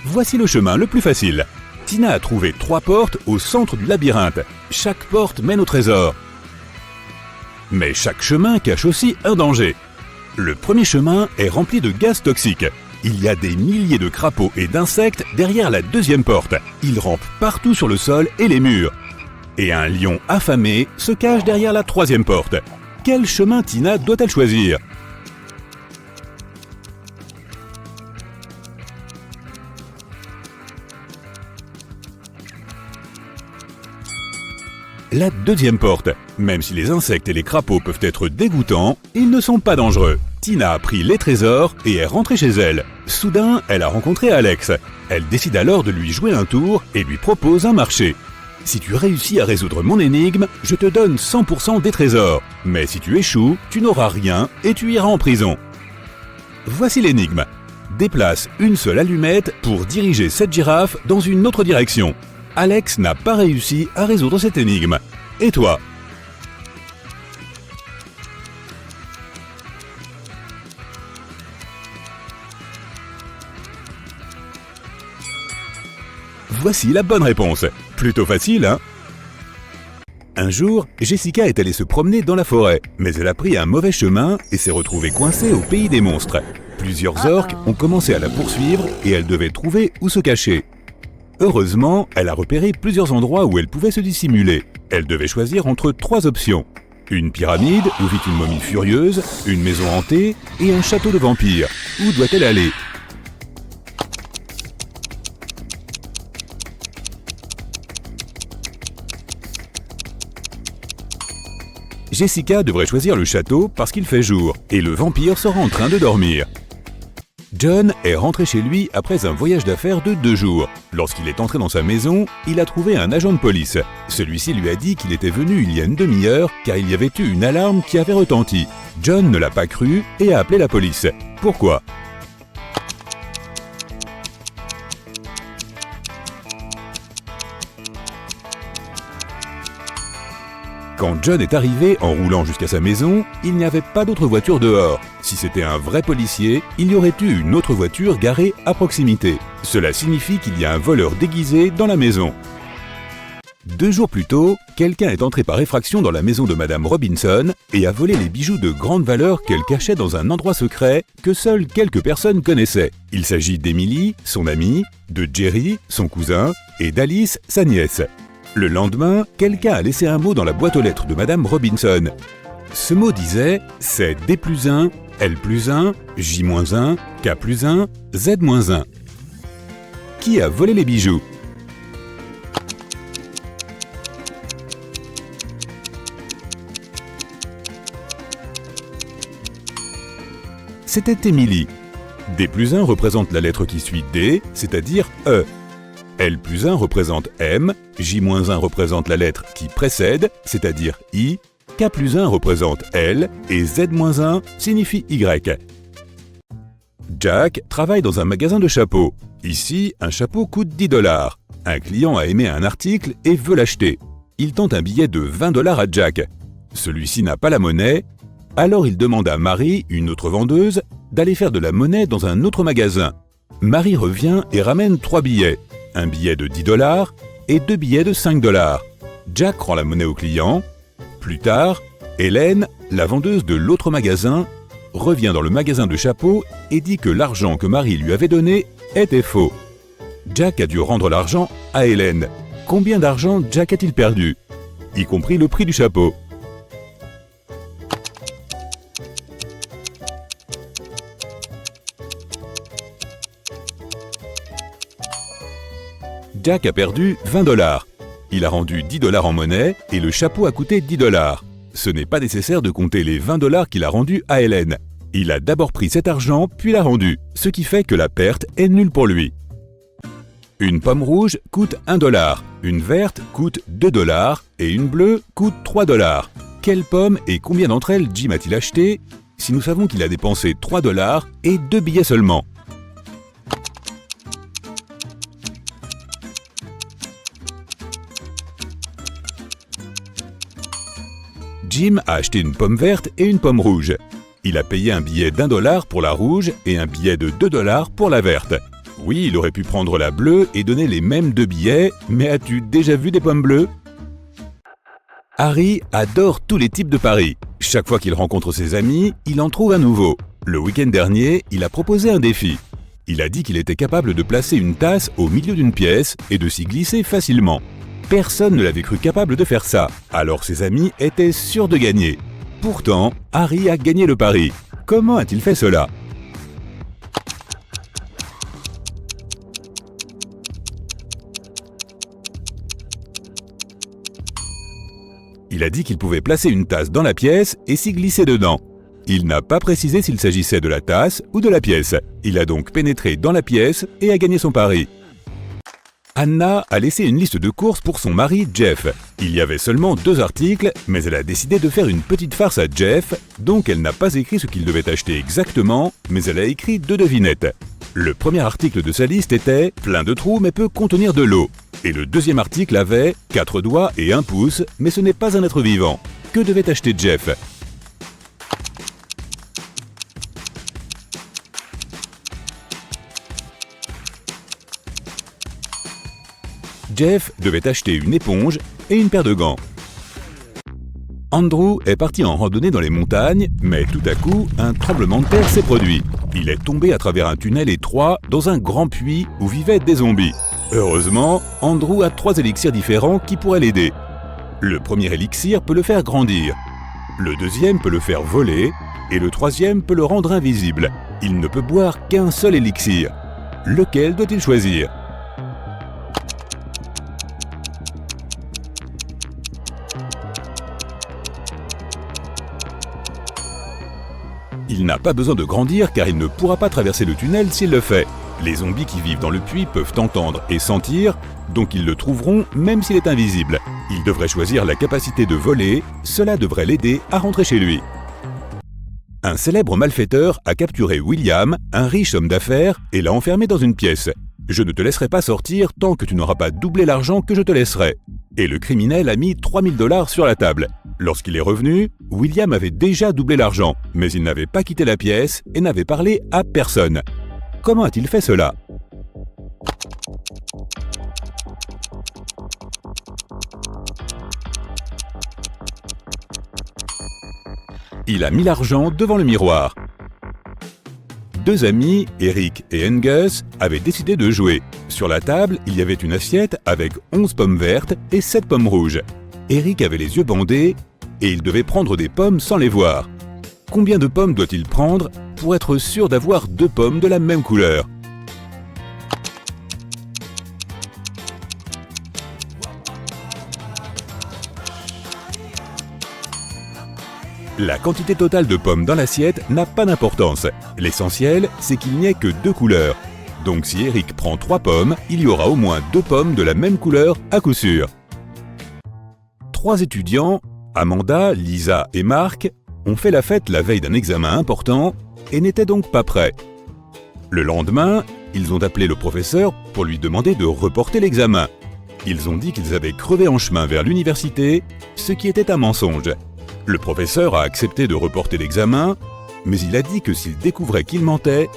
Voici le chemin le plus facile. Tina a trouvé 3 portes au centre du labyrinthe. Chaque porte mène au trésor. Mais chaque chemin cache aussi un danger. Le premier chemin est rempli de gaz toxiques. Il y a des milliers de crapauds et d'insectes derrière la deuxième porte. Ils rampent partout sur le sol et les murs. Et un lion affamé se cache derrière la troisième porte. Quel chemin Tina doit-elle choisir ? La deuxième porte. Même si les insectes et les crapauds peuvent être dégoûtants, ils ne sont pas dangereux. Tina a pris les trésors et est rentrée chez elle. Soudain, elle a rencontré Alex. Elle décide alors de lui jouer un tour et lui propose un marché. Si tu réussis à résoudre mon énigme, je te donne 100% des trésors. Mais si tu échoues, tu n'auras rien et tu iras en prison. Voici l'énigme. Déplace une seule allumette pour diriger cette girafe dans une autre direction. Alex n'a pas réussi à résoudre cette énigme. Et toi ? Voici la bonne réponse. Plutôt facile, hein ? Un jour, Jessica est allée se promener dans la forêt, mais elle a pris un mauvais chemin et s'est retrouvée coincée au pays des monstres. Plusieurs orques ont commencé à la poursuivre et elle devait trouver où se cacher. Heureusement, elle a repéré plusieurs endroits où elle pouvait se dissimuler. Elle devait choisir entre 3 options. Une pyramide où vit une momie furieuse, une maison hantée et un château de vampires. Où doit-elle aller ? Jessica devrait choisir le château parce qu'il fait jour et le vampire sera en train de dormir. John est rentré chez lui après un voyage d'affaires de 2 jours. Lorsqu'il est entré dans sa maison, il a trouvé un agent de police. Celui-ci lui a dit qu'il était venu il y a une demi-heure car il y avait eu une alarme qui avait retenti. John ne l'a pas cru et a appelé la police. Pourquoi ? Quand John est arrivé en roulant jusqu'à sa maison, il n'y avait pas d'autre voiture dehors. Si c'était un vrai policier, il y aurait eu une autre voiture garée à proximité. Cela signifie qu'il y a un voleur déguisé dans la maison. 2 jours plus tôt, quelqu'un est entré par effraction dans la maison de Madame Robinson et a volé les bijoux de grande valeur qu'elle cachait dans un endroit secret que seules quelques personnes connaissaient. Il s'agit d'Emily, son amie, de Jerry, son cousin, et d'Alice, sa nièce. Le lendemain, quelqu'un a laissé un mot dans la boîte aux lettres de Madame Robinson. Ce mot disait « c'est D plus 1, L plus 1, J moins 1, K plus 1, Z moins 1 ». Qui a volé les bijoux? C'était Emily. D plus 1 représente la lettre qui suit D, c'est-à-dire E. L plus 1 représente M, J moins 1 représente la lettre qui précède, c'est-à-dire I, K plus 1 représente L et Z moins 1 signifie Y. Jack travaille dans un magasin de chapeaux. Ici, un chapeau coûte 10 $. Un client a aimé un article et veut l'acheter. Il tente un billet de 20 $ à Jack. Celui-ci n'a pas la monnaie, alors il demande à Marie, une autre vendeuse, d'aller faire de la monnaie dans un autre magasin. Marie revient et ramène 3 billets, un billet de 10 $ et 2 billets de 5 $. Jack rend la monnaie au client. Plus tard, Hélène, la vendeuse de l'autre magasin, revient dans le magasin de chapeaux et dit que l'argent que Marie lui avait donné était faux. Jack a dû rendre l'argent à Hélène. Combien d'argent Jack a-t-il perdu? Y compris le prix du chapeau. Jack a perdu 20 $. Il a rendu 10 $ en monnaie et le chapeau a coûté 10 $. Ce n'est pas nécessaire de compter les 20 $ qu'il a rendus à Hélène. Il a d'abord pris cet argent puis l'a rendu, ce qui fait que la perte est nulle pour lui. Une pomme rouge coûte 1 $, une verte coûte 2 $ et une bleue coûte 3 $. Quelle pomme et combien d'entre elles Jim a-t-il acheté si nous savons qu'il a dépensé 3 $ et 2 billets seulement? Jim a acheté une pomme verte et une pomme rouge. Il a payé un billet d'1 $ pour la rouge et un billet de 2 $ pour la verte. Oui, il aurait pu prendre la bleue et donner les mêmes 2 billets, mais as-tu déjà vu des pommes bleues? Harry adore tous les types de paris. Chaque fois qu'il rencontre ses amis, il en trouve un nouveau. Le week-end dernier, il a proposé un défi. Il a dit qu'il était capable de placer une tasse au milieu d'une pièce et de s'y glisser facilement. Personne ne l'avait cru capable de faire ça, alors ses amis étaient sûrs de gagner. Pourtant, Harry a gagné le pari. Comment a-t-il fait cela? Il a dit qu'il pouvait placer une tasse dans la pièce et s'y glisser dedans. Il n'a pas précisé s'il s'agissait de la tasse ou de la pièce. Il a donc pénétré dans la pièce et a gagné son pari. Anna a laissé une liste de courses pour son mari Jeff. Il y avait seulement 2 articles, mais elle a décidé de faire une petite farce à Jeff, donc elle n'a pas écrit ce qu'il devait acheter exactement, mais elle a écrit 2 devinettes. Le premier article de sa liste était « plein de trous mais peut contenir de l'eau ». Et le deuxième article avait « 4 doigts et 1 pouce, mais ce n'est pas un être vivant ». Que devait acheter Jeff? Jeff devait acheter une éponge et une paire de gants. Andrew est parti en randonnée dans les montagnes, mais tout à coup, un tremblement de terre s'est produit. Il est tombé à travers un tunnel étroit dans un grand puits où vivaient des zombies. Heureusement, Andrew a 3 élixirs différents qui pourraient l'aider. Le premier élixir peut le faire grandir, le deuxième peut le faire voler, et le troisième peut le rendre invisible. Il ne peut boire qu'un seul élixir. Lequel doit-il choisir? Il n'a pas besoin de grandir car il ne pourra pas traverser le tunnel s'il le fait. Les zombies qui vivent dans le puits peuvent entendre et sentir, donc ils le trouveront même s'il est invisible. Il devrait choisir la capacité de voler, cela devrait l'aider à rentrer chez lui. Un célèbre malfaiteur a capturé William, un riche homme d'affaires, et l'a enfermé dans une pièce. Je ne te laisserai pas sortir tant que tu n'auras pas doublé l'argent que je te laisserai. Et le criminel a mis 3 000 $ sur la table. Lorsqu'il est revenu, William avait déjà doublé l'argent, mais il n'avait pas quitté la pièce et n'avait parlé à personne. Comment a-t-il fait cela? Il a mis l'argent devant le miroir. Deux amis, Eric et Angus, avaient décidé de jouer. Sur la table, il y avait une assiette avec 11 pommes vertes et 7 pommes rouges. Eric avait les yeux bandés et il devait prendre des pommes sans les voir. Combien de pommes doit-il prendre pour être sûr d'avoir 2 pommes de la même couleur? La quantité totale de pommes dans l'assiette n'a pas d'importance. L'essentiel, c'est qu'il n'y ait que 2 couleurs. Donc si Eric prend 3 pommes, il y aura au moins 2 pommes de la même couleur à coup sûr. 3 étudiants, Amanda, Lisa et Marc, ont fait la fête la veille d'un examen important et n'étaient donc pas prêts. Le lendemain, ils ont appelé le professeur pour lui demander de reporter l'examen. Ils ont dit qu'ils avaient crevé en chemin vers l'université, ce qui était un mensonge. Le professeur a accepté de reporter l'examen, mais il a dit que s'ils découvraient qu'ils mentaient,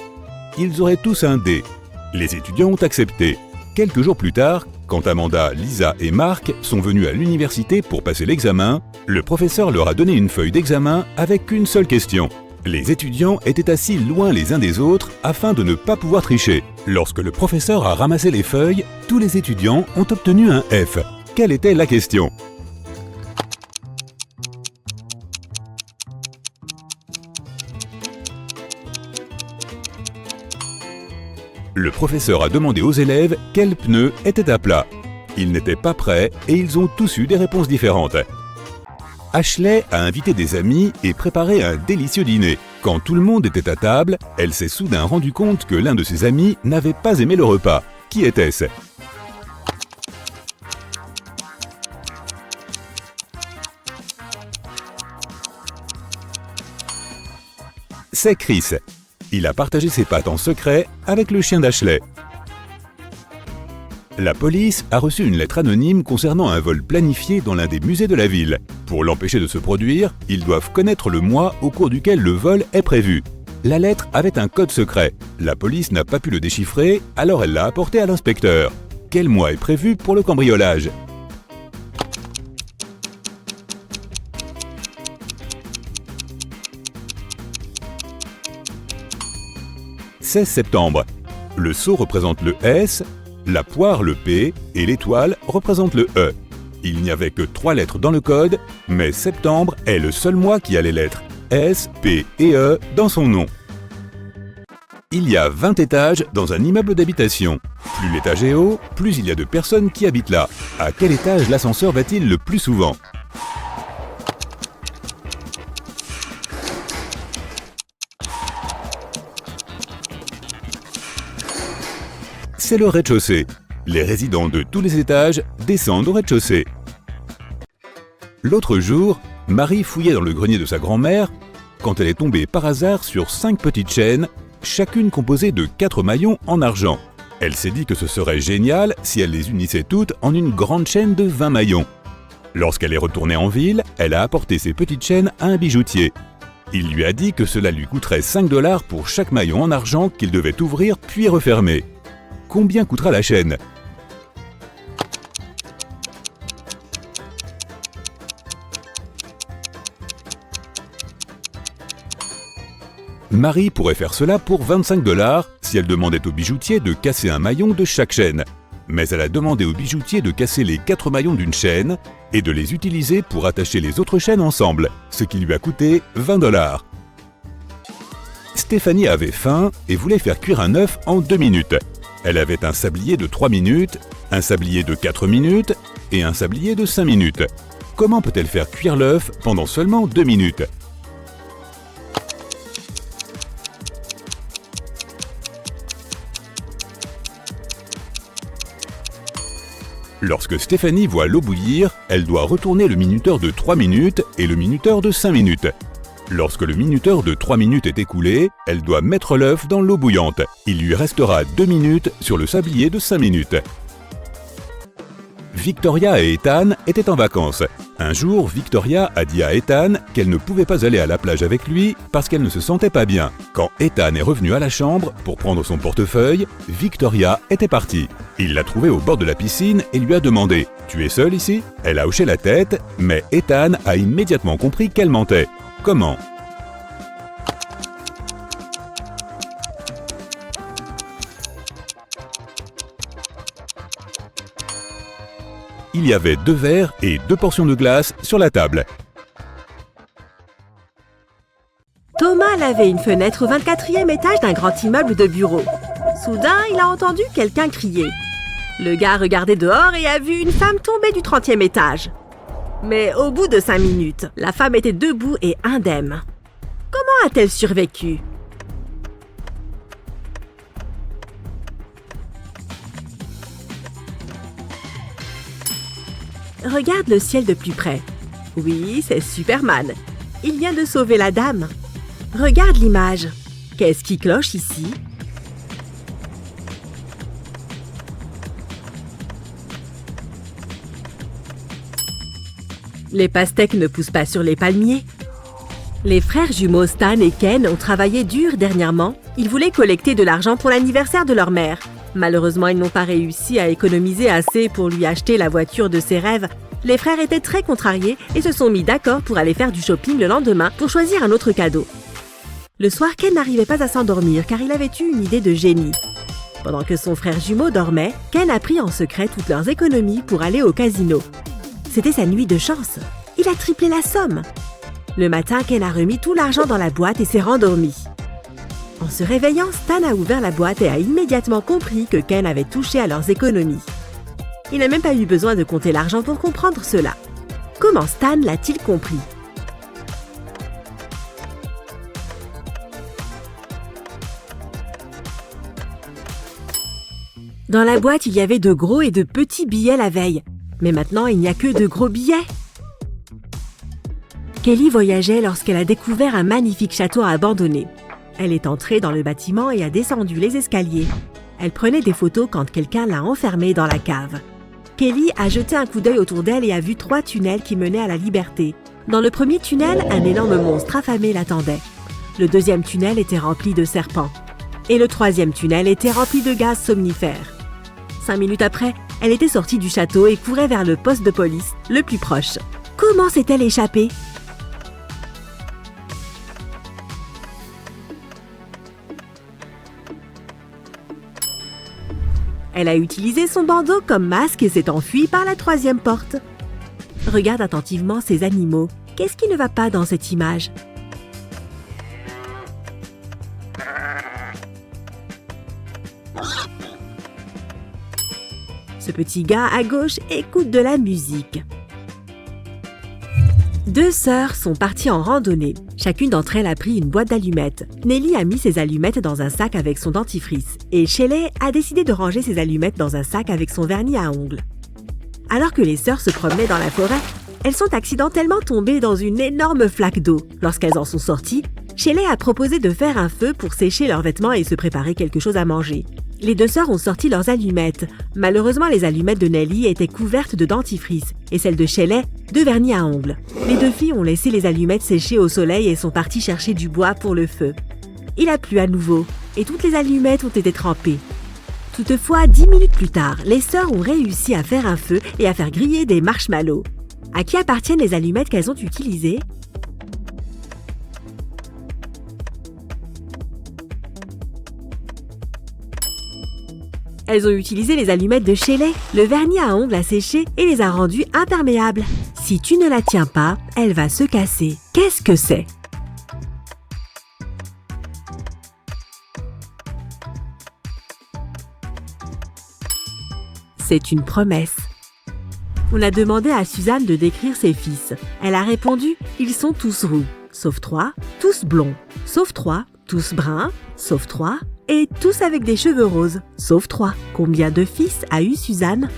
ils auraient tous un D. Les étudiants ont accepté. Quelques jours plus tard, quand Amanda, Lisa et Marc sont venus à l'université pour passer l'examen, le professeur leur a donné une feuille d'examen avec une seule question. Les étudiants étaient assis loin les uns des autres afin de ne pas pouvoir tricher. Lorsque le professeur a ramassé les feuilles, tous les étudiants ont obtenu un F. Quelle était la question ? Le professeur a demandé aux élèves quels pneus étaient à plat. Ils n'étaient pas prêts et ils ont tous eu des réponses différentes. Ashley a invité des amis et préparé un délicieux dîner. Quand tout le monde était à table, elle s'est soudain rendu compte que l'un de ses amis n'avait pas aimé le repas. Qui était-ce ? C'est Chris. Il a partagé ses pâtes en secret avec le chien d'Ashley. La police a reçu une lettre anonyme concernant un vol planifié dans l'un des musées de la ville. Pour l'empêcher de se produire, ils doivent connaître le mois au cours duquel le vol est prévu. La lettre avait un code secret. La police n'a pas pu le déchiffrer, alors elle l'a apporté à l'inspecteur. Quel mois est prévu pour le cambriolage ? « 16 septembre. Le seau représente le S, la poire le P et l'étoile représente le E. Il n'y avait que 3 lettres dans le code, mais septembre est le seul mois qui a les lettres S, P et E dans son nom. Il y a 20 étages dans un immeuble d'habitation. Plus l'étage est haut, plus il y a de personnes qui habitent là. À quel étage l'ascenseur va-t-il le plus souvent ? C'est le rez-de-chaussée. Les résidents de tous les étages descendent au rez-de-chaussée. L'autre jour, Marie fouillait dans le grenier de sa grand-mère quand elle est tombée par hasard sur 5 petites chaînes, chacune composée de 4 maillons en argent. Elle s'est dit que ce serait génial si elle les unissait toutes en une grande chaîne de 20 maillons. Lorsqu'elle est retournée en ville, elle a apporté ces petites chaînes à un bijoutier. Il lui a dit que cela lui coûterait 5 $ pour chaque maillon en argent qu'il devait ouvrir puis refermer. Combien coûtera la chaîne ? Marie pourrait faire cela pour 25 $ si elle demandait au bijoutier de casser un maillon de chaque chaîne. Mais elle a demandé au bijoutier de casser les 4 maillons d'une chaîne et de les utiliser pour attacher les autres chaînes ensemble, ce qui lui a coûté 20 $. Stéphanie avait faim et voulait faire cuire un œuf en 2 minutes. Elle avait un sablier de 3 minutes, un sablier de 4 minutes et un sablier de 5 minutes. Comment peut-elle faire cuire l'œuf pendant seulement 2 minutes ? Lorsque Stéphanie voit l'eau bouillir, elle doit retourner le minuteur de 3 minutes et le minuteur de 5 minutes. Lorsque le minuteur de 3 minutes est écoulé, elle doit mettre l'œuf dans l'eau bouillante. Il lui restera 2 minutes sur le sablier de 5 minutes. Victoria et Ethan étaient en vacances. Un jour, Victoria a dit à Ethan qu'elle ne pouvait pas aller à la plage avec lui parce qu'elle ne se sentait pas bien. Quand Ethan est revenu à la chambre pour prendre son portefeuille, Victoria était partie. Il l'a trouvée au bord de la piscine et lui a demandé « Tu es seule ici ?» Elle a hoché la tête, mais Ethan a immédiatement compris qu'elle mentait. Comment ? il y avait 2 verres et 2 portions de glace sur la table. Thomas lavait une fenêtre au 24e étage d'un grand immeuble de bureaux. Soudain, il a entendu quelqu'un crier. Le gars a regardé dehors et a vu une femme tomber du 30e étage. Mais au bout de 5 minutes, la femme était debout et indemne. Comment a-t-elle survécu? Regarde le ciel de plus près. Oui, c'est Superman. Il vient de sauver la dame. Regarde l'image. Qu'est-ce qui cloche ici? Les pastèques ne poussent pas sur les palmiers. Les frères jumeaux Stan et Ken ont travaillé dur dernièrement. Ils voulaient collecter de l'argent pour l'anniversaire de leur mère. Malheureusement, ils n'ont pas réussi à économiser assez pour lui acheter la voiture de ses rêves. Les frères étaient très contrariés et se sont mis d'accord pour aller faire du shopping le lendemain pour choisir un autre cadeau. Le soir, Ken n'arrivait pas à s'endormir car il avait eu une idée de génie. Pendant que son frère jumeau dormait, Ken a pris en secret toutes leurs économies pour aller au casino. C'était sa nuit de chance. Il a triplé la somme. Le matin, Ken a remis tout l'argent dans la boîte et s'est rendormi. En se réveillant, Stan a ouvert la boîte et a immédiatement compris que Ken avait touché à leurs économies. Il n'a même pas eu besoin de compter l'argent pour comprendre cela. Comment Stan l'a-t-il compris? Dans la boîte, il y avait de gros et de petits billets la veille. Mais maintenant, il n'y a que de gros billets. Kelly voyageait lorsqu'elle a découvert un magnifique château abandonné. Elle est entrée dans le bâtiment et a descendu les escaliers. Elle prenait des photos quand quelqu'un l'a enfermée dans la cave. Kelly a jeté un coup d'œil autour d'elle et a vu 3 tunnels qui menaient à la liberté. Dans le premier tunnel, un énorme monstre affamé l'attendait. Le deuxième tunnel était rempli de serpents. Et le troisième tunnel était rempli de gaz somnifères. 5 minutes après, elle était sortie du château et courait vers le poste de police le plus proche. Comment s'est-elle échappée? Elle a utilisé son bandeau comme masque et s'est enfuie par la 3e porte. Regarde attentivement ces animaux. Qu'est-ce qui ne va pas dans cette image? Ce petit gars à gauche écoute de la musique. 2 sœurs sont parties en randonnée. Chacune d'entre elles a pris une boîte d'allumettes. Nelly a mis ses allumettes dans un sac avec son dentifrice et Shelley a décidé de ranger ses allumettes dans un sac avec son vernis à ongles. Alors que les sœurs se promenaient dans la forêt, elles sont accidentellement tombées dans une énorme flaque d'eau. Lorsqu'elles en sont sorties, Shelley a proposé de faire un feu pour sécher leurs vêtements et se préparer quelque chose à manger. Les 2 sœurs ont sorti leurs allumettes. Malheureusement, les allumettes de Nelly étaient couvertes de dentifrice et celles de Shelley de vernis à ongles. Les 2 filles ont laissé les allumettes sécher au soleil et sont parties chercher du bois pour le feu. Il a plu à nouveau et toutes les allumettes ont été trempées. Toutefois, 10 minutes plus tard, les sœurs ont réussi à faire un feu et à faire griller des marshmallows. À qui appartiennent les allumettes qu'elles ont utilisées? Elles ont utilisé les allumettes de Shelley. Le vernis à ongles a séché et les a rendues imperméables. Si tu ne la tiens pas, elle va se casser. Qu'est-ce que c'est? C'est une promesse. On a demandé à Suzanne de décrire ses fils. Elle a répondu « Ils sont tous roux, sauf 3, tous blonds, sauf 3, tous bruns, sauf 3, et tous avec des cheveux roses, sauf 3. Combien de fils a eu Suzanne?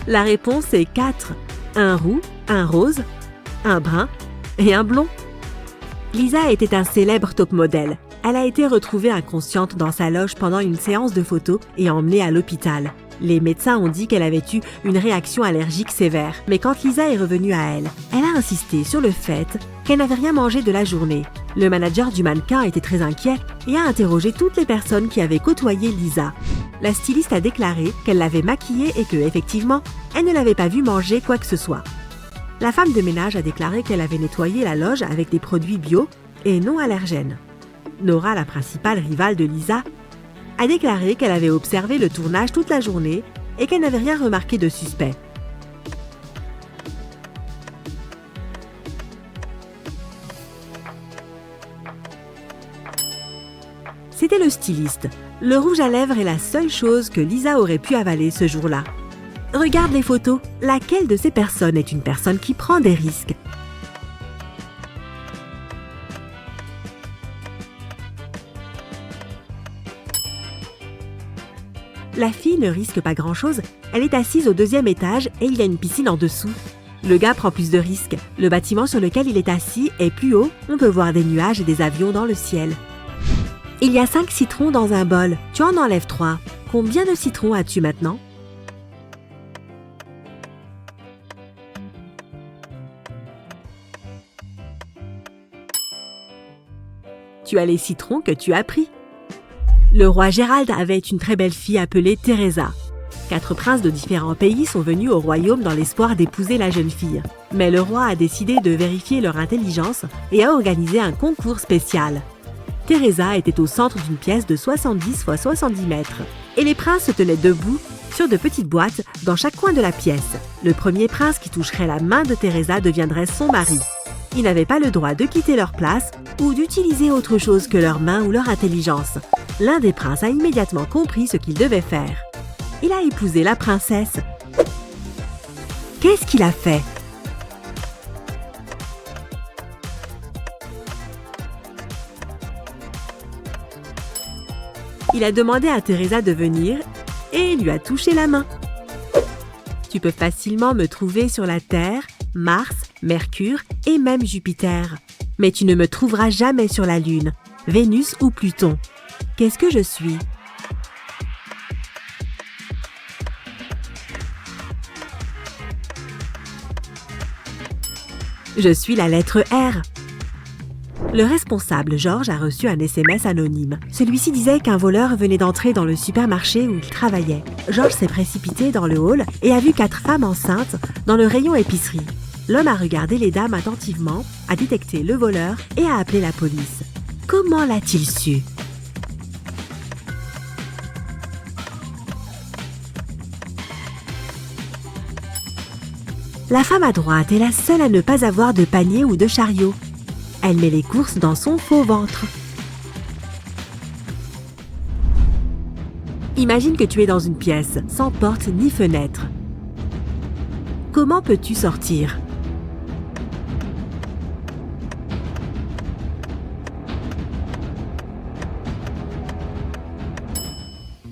La réponse est 4. Un roux, un rose, un brun et un blond. Lisa était un célèbre top modèle. Elle a été retrouvée inconsciente dans sa loge pendant une séance de photos et emmenée à l'hôpital. Les médecins ont dit qu'elle avait eu une réaction allergique sévère. Mais quand Lisa est revenue à elle, elle a insisté sur le fait qu'elle n'avait rien mangé de la journée. Le manager du mannequin était très inquiet et a interrogé toutes les personnes qui avaient côtoyé Lisa. La styliste a déclaré qu'elle l'avait maquillée et que, effectivement, elle ne l'avait pas vue manger quoi que ce soit. La femme de ménage a déclaré qu'elle avait nettoyé la loge avec des produits bio et non allergènes. Nora, la principale rivale de Lisa, a déclaré qu'elle avait observé le tournage toute la journée et qu'elle n'avait rien remarqué de suspect. C'était le styliste. Le rouge à lèvres est la seule chose que Lisa aurait pu avaler ce jour-là. Regarde les photos. Laquelle de ces personnes est une personne qui prend des risques? La fille ne risque pas grand-chose. Elle est assise au 2e étage et il y a une piscine en dessous. Le gars prend plus de risques. Le bâtiment sur lequel il est assis est plus haut. On peut voir des nuages et des avions dans le ciel. Il y a 5 citrons dans un bol. Tu en enlèves 3. Combien de citrons as-tu maintenant? Tu as les citrons que tu as pris. Le roi Gérald avait une très belle fille appelée Teresa. 4 princes de différents pays sont venus au royaume dans l'espoir d'épouser la jeune fille. Mais le roi a décidé de vérifier leur intelligence et a organisé un concours spécial. Teresa était au centre d'une pièce de 70 x 70 mètres. Et les princes se tenaient debout sur de petites boîtes dans chaque coin de la pièce. Le premier prince qui toucherait la main de Teresa deviendrait son mari. Ils n'avaient pas le droit de quitter leur place ou d'utiliser autre chose que leurs mains ou leur intelligence. L'un des princes a immédiatement compris ce qu'il devait faire. Il a épousé la princesse. Qu'est-ce qu'il a fait? Il a demandé à Teresa de venir et il lui a touché la main. Tu peux facilement me trouver sur la Terre, Mars, Mercure et même Jupiter. Mais tu ne me trouveras jamais sur la Lune, Vénus ou Pluton. Qu'est-ce que je suis? Je suis la lettre R. Le responsable, George, a reçu un SMS anonyme. Celui-ci disait qu'un voleur venait d'entrer dans le supermarché où il travaillait. George s'est précipité dans le hall et a vu 4 femmes enceintes dans le rayon épicerie. L'homme a regardé les dames attentivement, a détecté le voleur et a appelé la police. Comment l'a-t-il su? La femme à droite est la seule à ne pas avoir de panier ou de chariot. Elle met les courses dans son faux ventre. Imagine que tu es dans une pièce, sans porte ni fenêtre. Comment peux-tu sortir?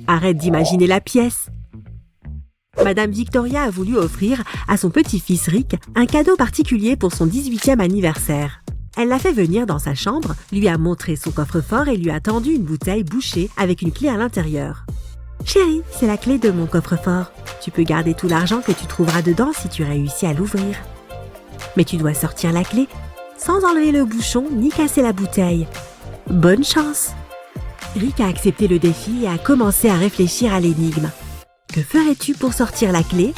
Arrête d'imaginer la pièce. Madame Victoria a voulu offrir à son petit-fils Rick un cadeau particulier pour son 18e anniversaire. Elle l'a fait venir dans sa chambre, lui a montré son coffre-fort et lui a tendu une bouteille bouchée avec une clé à l'intérieur. « Chérie, c'est la clé de mon coffre-fort. Tu peux garder tout l'argent que tu trouveras dedans si tu réussis à l'ouvrir. Mais tu dois sortir la clé sans enlever le bouchon ni casser la bouteille. Bonne chance !» Rick a accepté le défi et a commencé à réfléchir à l'énigme. Que ferais-tu pour sortir la clé?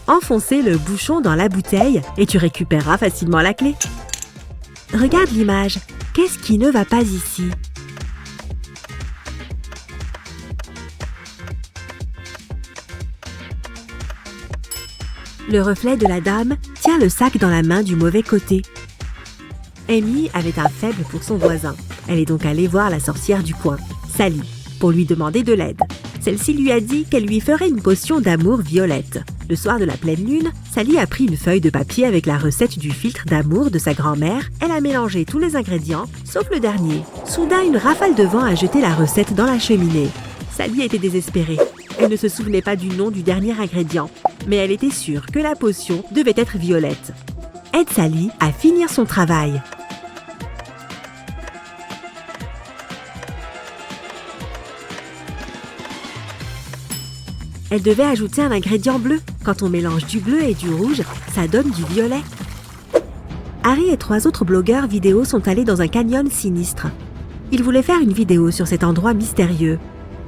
Enfoncer le bouchon dans la bouteille et tu récupéreras facilement la clé. Regarde l'image. Qu'est-ce qui ne va pas ici? Le reflet de la dame tient le sac dans la main du mauvais côté. Amy avait un faible pour son voisin. Elle est donc allée voir la sorcière du coin, Sally, pour lui demander de l'aide. Celle-ci lui a dit qu'elle lui ferait une potion d'amour violette. Le soir de la pleine lune, Sally a pris une feuille de papier avec la recette du filtre d'amour de sa grand-mère. Elle a mélangé tous les ingrédients, sauf le dernier. Soudain, une rafale de vent a jeté la recette dans la cheminée. Sally était désespérée. Elle ne se souvenait pas du nom du dernier ingrédient, mais elle était sûre que la potion devait être violette. Aide Sally à finir son travail. Elle devait ajouter un ingrédient bleu. Quand on mélange du bleu et du rouge, ça donne du violet. Harry et 3 autres blogueurs vidéo sont allés dans un canyon sinistre. Ils voulaient faire une vidéo sur cet endroit mystérieux.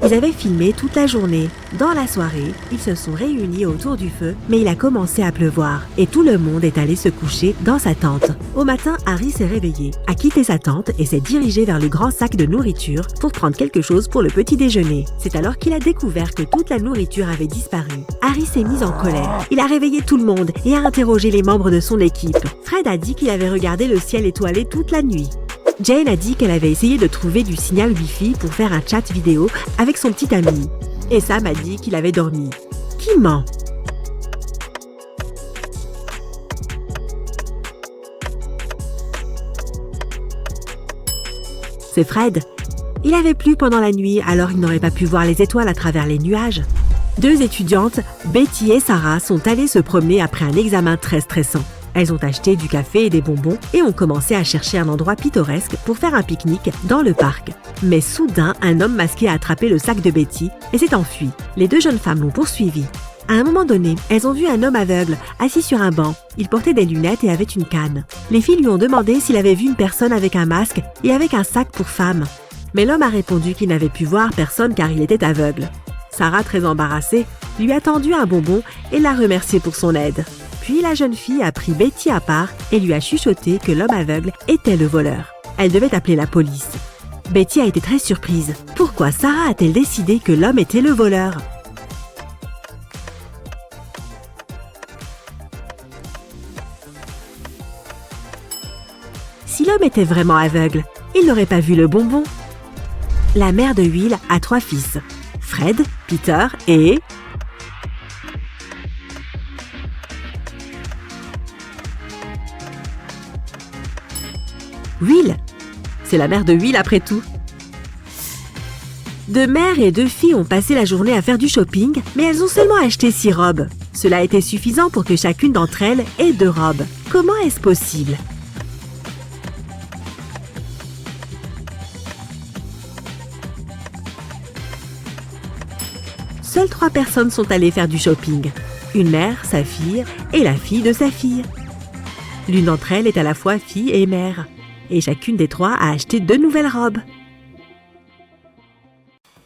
Ils avaient filmé toute la journée. Dans la soirée, ils se sont réunis autour du feu, mais il a commencé à pleuvoir et tout le monde est allé se coucher dans sa tente. Au matin, Harry s'est réveillé, a quitté sa tente et s'est dirigé vers le grand sac de nourriture pour prendre quelque chose pour le petit déjeuner. C'est alors qu'il a découvert que toute la nourriture avait disparu. Harry s'est mis en colère. Il a réveillé tout le monde et a interrogé les membres de son équipe. Fred a dit qu'il avait regardé le ciel étoilé toute la nuit. Jane a dit qu'elle avait essayé de trouver du signal Wi-Fi pour faire un chat vidéo avec son petit ami. Et Sam a dit qu'il avait dormi. Qui ment? C'est Fred. Il avait plu pendant la nuit, alors il n'aurait pas pu voir les étoiles à travers les nuages. 2 étudiantes, Betty et Sarah, sont allées se promener après un examen très stressant. Elles ont acheté du café et des bonbons et ont commencé à chercher un endroit pittoresque pour faire un pique-nique dans le parc. Mais soudain, un homme masqué a attrapé le sac de Betty et s'est enfui. Les 2 jeunes femmes l'ont poursuivi. À un moment donné, elles ont vu un homme aveugle assis sur un banc. Il portait des lunettes et avait une canne. Les filles lui ont demandé s'il avait vu une personne avec un masque et avec un sac pour femme. Mais l'homme a répondu qu'il n'avait pu voir personne car il était aveugle. Sarah, très embarrassée, lui a tendu un bonbon et l'a remercié pour son aide. Puis la jeune fille a pris Betty à part et lui a chuchoté que l'homme aveugle était le voleur. Elle devait appeler la police. Betty a été très surprise. Pourquoi Sarah a-t-elle décidé que l'homme était le voleur? Si l'homme était vraiment aveugle, il n'aurait pas vu le bonbon. La mère de Will a 3 fils, Fred, Peter et... Will. C'est la mère de Will après tout. 2 mères et 2 filles ont passé la journée à faire du shopping, mais elles ont seulement acheté 6 robes. Cela a été suffisant pour que chacune d'entre elles ait 2 robes. Comment est-ce possible? Seules 3 personnes sont allées faire du shopping. Une mère, sa fille et la fille de sa fille. L'une d'entre elles est à la fois fille et mère. Et chacune des 3 a acheté 2 nouvelles robes.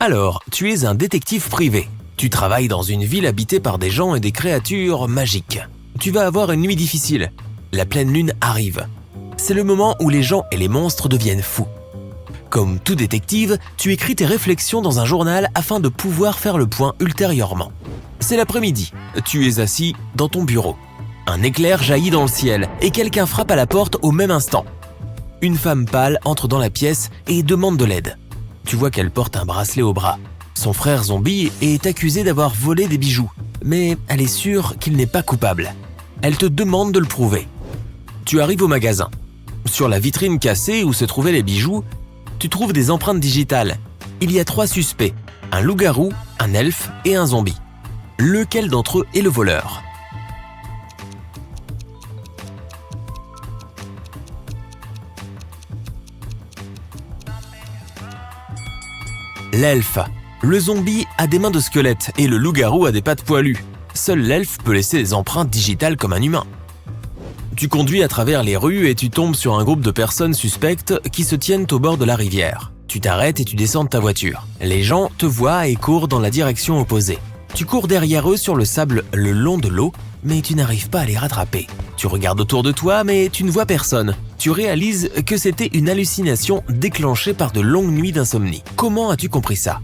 Alors, tu es un détective privé. Tu travailles dans une ville habitée par des gens et des créatures magiques. Tu vas avoir une nuit difficile. La pleine lune arrive. C'est le moment où les gens et les monstres deviennent fous. Comme tout détective, tu écris tes réflexions dans un journal afin de pouvoir faire le point ultérieurement. C'est l'après-midi. Tu es assis dans ton bureau. Un éclair jaillit dans le ciel et quelqu'un frappe à la porte au même instant. Une femme pâle entre dans la pièce et demande de l'aide. Tu vois qu'elle porte un bracelet au bras. Son frère zombie est accusé d'avoir volé des bijoux, mais elle est sûre qu'il n'est pas coupable. Elle te demande de le prouver. Tu arrives au magasin. Sur la vitrine cassée où se trouvaient les bijoux, tu trouves des empreintes digitales. Il y a 3 suspects, un loup-garou, un elfe et un zombie. Lequel d'entre eux est le voleur ? L'elfe. Le zombie a des mains de squelette et le loup-garou a des pattes poilues. Seul l'elfe peut laisser des empreintes digitales comme un humain. Tu conduis à travers les rues et tu tombes sur un groupe de personnes suspectes qui se tiennent au bord de la rivière. Tu t'arrêtes et tu descends de ta voiture. Les gens te voient et courent dans la direction opposée. Tu cours derrière eux sur le sable le long de l'eau, mais tu n'arrives pas à les rattraper. Tu regardes autour de toi, mais tu ne vois personne. Tu réalises que c'était une hallucination déclenchée par de longues nuits d'insomnie. Comment as-tu compris ça ?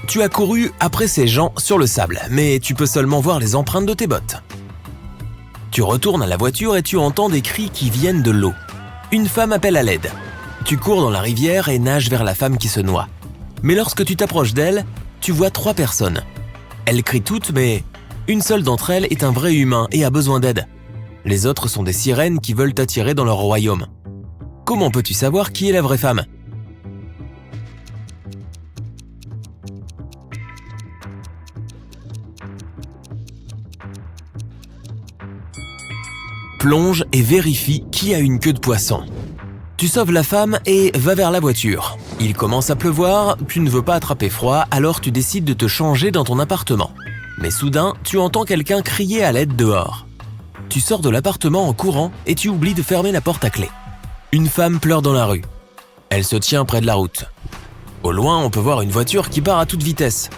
Tu as couru après ces gens sur le sable, mais tu peux seulement voir les empreintes de tes bottes. Tu retournes à la voiture et tu entends des cris qui viennent de l'eau. Une femme appelle à l'aide. Tu cours dans la rivière et nages vers la femme qui se noie. Mais lorsque tu t'approches d'elle, tu vois 3 personnes. Elles crient toutes, mais une seule d'entre elles est un vrai humain et a besoin d'aide. Les autres sont des sirènes qui veulent t'attirer dans leur royaume. Comment peux-tu savoir qui est la vraie femme ? Plonge et vérifie qui a une queue de poisson. Tu sauves la femme et vas vers la voiture. Il commence à pleuvoir, tu ne veux pas attraper froid, alors tu décides de te changer dans ton appartement. Mais soudain, tu entends quelqu'un crier à l'aide dehors. Tu sors de l'appartement en courant et tu oublies de fermer la porte à clé. Une femme pleure dans la rue. Elle se tient près de la route. Au loin, on peut voir une voiture qui part à toute vitesse.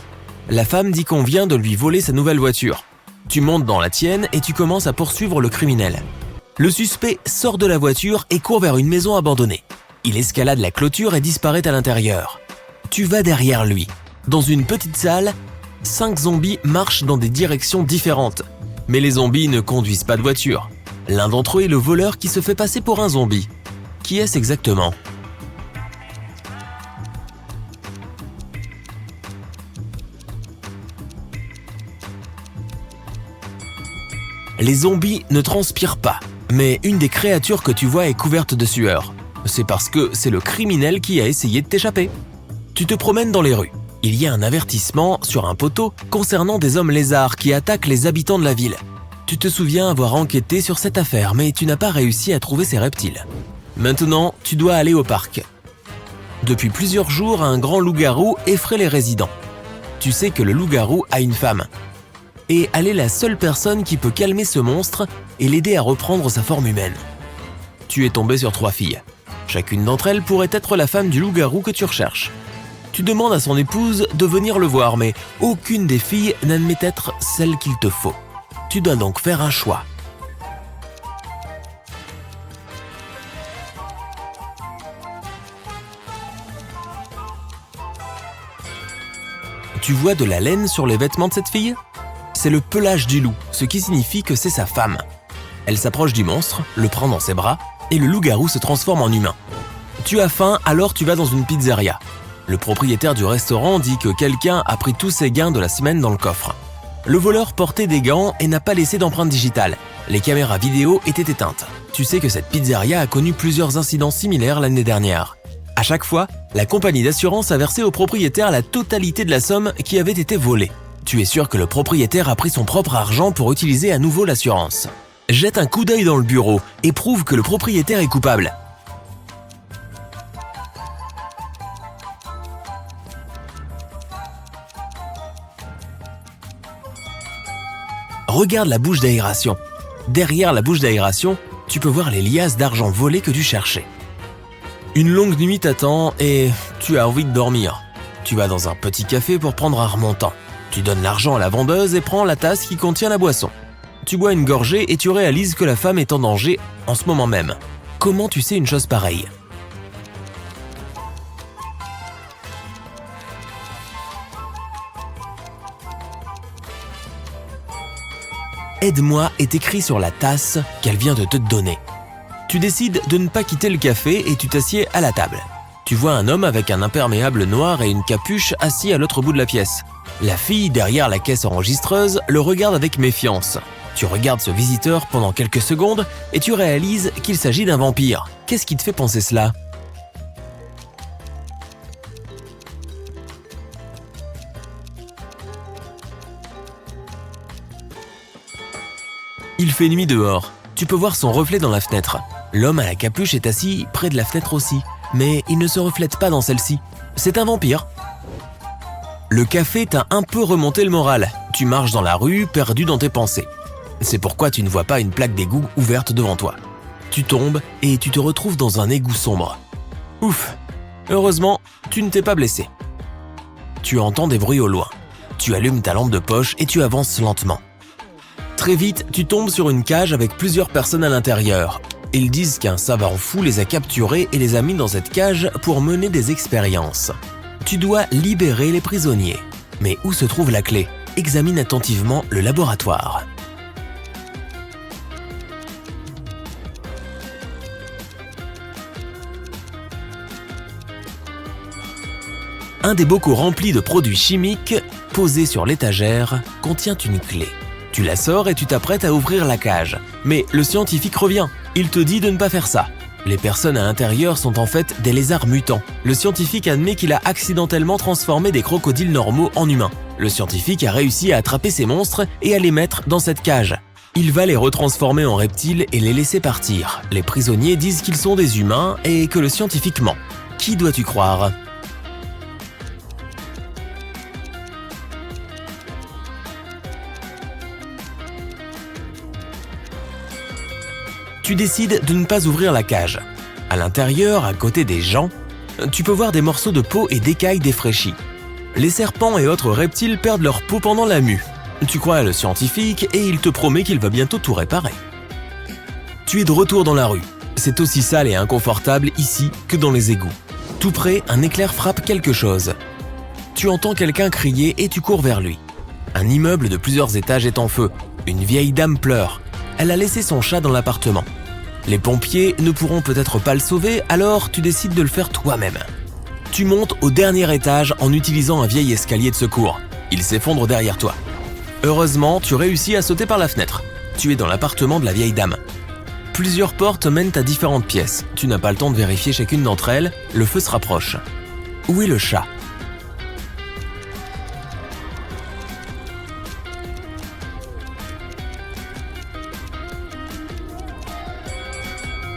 La femme dit qu'on vient de lui voler sa nouvelle voiture. Tu montes dans la tienne et tu commences à poursuivre le criminel. Le suspect sort de la voiture et court vers une maison abandonnée. Il escalade la clôture et disparaît à l'intérieur. Tu vas derrière lui. Dans une petite salle, 5 zombies marchent dans des directions différentes. Mais les zombies ne conduisent pas de voiture. L'un d'entre eux est le voleur qui se fait passer pour un zombie. Qui est-ce exactement ? Les zombies ne transpirent pas, mais une des créatures que tu vois est couverte de sueur. C'est parce que c'est le criminel qui a essayé de t'échapper. Tu te promènes dans les rues. Il y a un avertissement sur un poteau concernant des hommes lézards qui attaquent les habitants de la ville. Tu te souviens avoir enquêté sur cette affaire, mais tu n'as pas réussi à trouver ces reptiles. Maintenant, tu dois aller au parc. Depuis plusieurs jours, un grand loup-garou effraie les résidents. Tu sais que le loup-garou a une femme. Et elle est la seule personne qui peut calmer ce monstre et l'aider à reprendre sa forme humaine. Tu es tombé sur 3 filles. Chacune d'entre elles pourrait être la femme du loup-garou que tu recherches. Tu demandes à son épouse de venir le voir, mais aucune des filles n'admet être celle qu'il te faut. Tu dois donc faire un choix. Tu vois de la laine sur les vêtements de cette fille ? C'est le pelage du loup, ce qui signifie que c'est sa femme. Elle s'approche du monstre, le prend dans ses bras, et le loup-garou se transforme en humain. Tu as faim, alors tu vas dans une pizzeria. Le propriétaire du restaurant dit que quelqu'un a pris tous ses gains de la semaine dans le coffre. Le voleur portait des gants et n'a pas laissé d'empreinte digitale. Les caméras vidéo étaient éteintes. Tu sais que cette pizzeria a connu plusieurs incidents similaires l'année dernière. À chaque fois, la compagnie d'assurance a versé au propriétaire la totalité de la somme qui avait été volée. Tu es sûr que le propriétaire a pris son propre argent pour utiliser à nouveau l'assurance. Jette un coup d'œil dans le bureau et prouve que le propriétaire est coupable. Regarde la bouche d'aération. Derrière la bouche d'aération, tu peux voir les liasses d'argent volées que tu cherchais. Une longue nuit t'attend et tu as envie de dormir. Tu vas dans un petit café pour prendre un remontant. Tu donnes l'argent à la vendeuse et prends la tasse qui contient la boisson. Tu bois une gorgée et tu réalises que la femme est en danger en ce moment même. Comment tu sais une chose pareille ? « Aide-moi » est écrit sur la tasse qu'elle vient de te donner. Tu décides de ne pas quitter le café et tu t'assieds à la table. Tu vois un homme avec un imperméable noir et une capuche assis à l'autre bout de la pièce. La fille derrière la caisse enregistreuse le regarde avec méfiance. Tu regardes ce visiteur pendant quelques secondes et tu réalises qu'il s'agit d'un vampire. Qu'est-ce qui te fait penser cela ? Il fait nuit dehors. Tu peux voir son reflet dans la fenêtre. L'homme à la capuche est assis près de la fenêtre aussi, mais il ne se reflète pas dans celle-ci. C'est un vampire. Le café t'a un peu remonté le moral. Tu marches dans la rue, perdu dans tes pensées. C'est pourquoi tu ne vois pas une plaque d'égout ouverte devant toi. Tu tombes et tu te retrouves dans un égout sombre. Ouf! Heureusement, tu ne t'es pas blessé. Tu entends des bruits au loin. Tu allumes ta lampe de poche et tu avances lentement. Très vite, tu tombes sur une cage avec plusieurs personnes à l'intérieur. Ils disent qu'un savant fou les a capturés et les a mis dans cette cage pour mener des expériences. Tu dois libérer les prisonniers. Mais où se trouve la clé ? Examine attentivement le laboratoire. Un des bocaux remplis de produits chimiques, posés sur l'étagère, contient une clé. Tu la sors et tu t'apprêtes à ouvrir la cage. Mais le scientifique revient. Il te dit de ne pas faire ça. Les personnes à l'intérieur sont en fait des lézards mutants. Le scientifique admet qu'il a accidentellement transformé des crocodiles normaux en humains. Le scientifique a réussi à attraper ces monstres et à les mettre dans cette cage. Il va les retransformer en reptiles et les laisser partir. Les prisonniers disent qu'ils sont des humains et que le scientifique ment. Qui dois-tu croire ? Tu décides de ne pas ouvrir la cage. À l'intérieur, à côté des gens, tu peux voir des morceaux de peau et d'écailles défraîchis. Les serpents et autres reptiles perdent leur peau pendant la mue. Tu crois à le scientifique et il te promet qu'il va bientôt tout réparer. Tu es de retour dans la rue. C'est aussi sale et inconfortable ici que dans les égouts. Tout près, un éclair frappe quelque chose. Tu entends quelqu'un crier et tu cours vers lui. Un immeuble de plusieurs étages est en feu. Une vieille dame pleure. Elle a laissé son chat dans l'appartement. Les pompiers ne pourront peut-être pas le sauver, alors tu décides de le faire toi-même. Tu montes au dernier étage en utilisant un vieil escalier de secours. Il s'effondre derrière toi. Heureusement, tu réussis à sauter par la fenêtre. Tu es dans l'appartement de la vieille dame. Plusieurs portes mènent à différentes pièces. Tu n'as pas le temps de vérifier chacune d'entre elles, le feu se rapproche. Où est le chat ?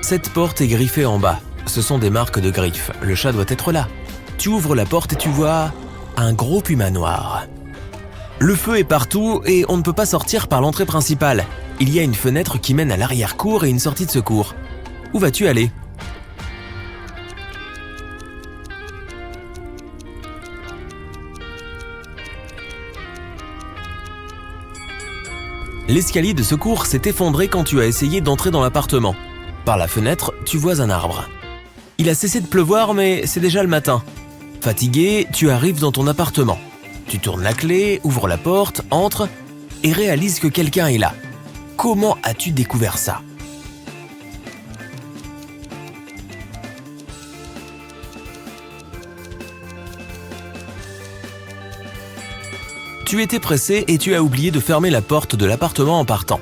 Cette porte est griffée en bas. Ce sont des marques de griffes. Le chat doit être là. Tu ouvres la porte et tu vois un gros puma noir. Le feu est partout et on ne peut pas sortir par l'entrée principale. Il y a une fenêtre qui mène à l'arrière-cour et une sortie de secours. Où vas-tu aller ? L'escalier de secours s'est effondré quand tu as essayé d'entrer dans l'appartement. Par la fenêtre, tu vois un arbre. Il a cessé de pleuvoir, mais c'est déjà le matin. Fatigué, tu arrives dans ton appartement. Tu tournes la clé, ouvres la porte, entres et réalises que quelqu'un est là. Comment as-tu découvert ça ? Tu étais pressé et tu as oublié de fermer la porte de l'appartement en partant.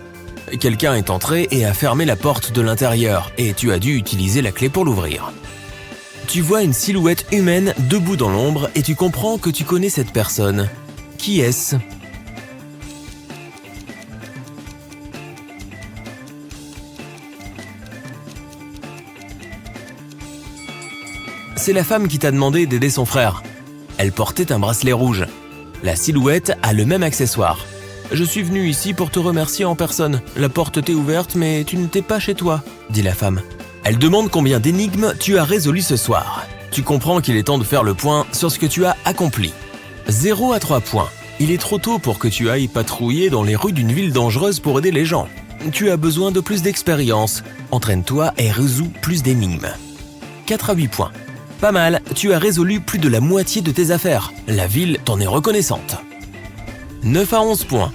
Quelqu'un est entré et a fermé la porte de l'intérieur et tu as dû utiliser la clé pour l'ouvrir. Tu vois une silhouette humaine debout dans l'ombre et tu comprends que tu connais cette personne. Qui est-ce ? C'est la femme qui t'a demandé d'aider son frère. Elle portait un bracelet rouge. La silhouette a le même accessoire. Je suis venu ici pour te remercier en personne. La porte t'est ouverte, mais tu n'étais pas chez toi, dit la femme. Elle demande combien d'énigmes tu as résolues ce soir. Tu comprends qu'il est temps de faire le point sur ce que tu as accompli. 0 à 3 points. Il est trop tôt pour que tu ailles patrouiller dans les rues d'une ville dangereuse pour aider les gens. Tu as besoin de plus d'expérience. Entraîne-toi et résous plus d'énigmes. 4 à 8 points. Pas mal, tu as résolu plus de la moitié de tes affaires. La ville t'en est reconnaissante. 9 à 11 points.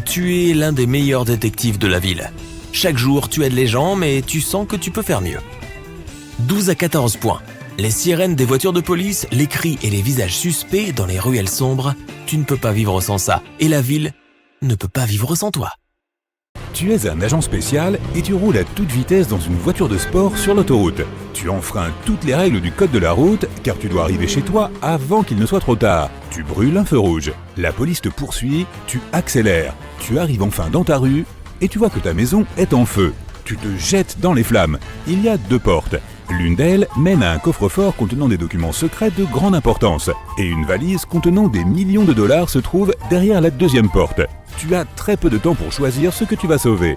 Tu es l'un des meilleurs détectives de la ville. Chaque jour, tu aides les gens, mais tu sens que tu peux faire mieux. 12 à 14 points. Les sirènes des voitures de police, les cris et les visages suspects dans les ruelles sombres, tu ne peux pas vivre sans ça. Et la ville ne peut pas vivre sans toi. Tu es un agent spécial et tu roules à toute vitesse dans une voiture de sport sur l'autoroute. Tu enfreins toutes les règles du code de la route car tu dois arriver chez toi avant qu'il ne soit trop tard. Tu brûles un feu rouge. La police te poursuit, tu accélères. Tu arrives enfin dans ta rue et tu vois que ta maison est en feu. Tu te jettes dans les flammes. Il y a 2 portes. L'une d'elles mène à un coffre-fort contenant des documents secrets de grande importance. Et une valise contenant des millions de dollars se trouve derrière la 2e porte. Tu as très peu de temps pour choisir ce que tu vas sauver.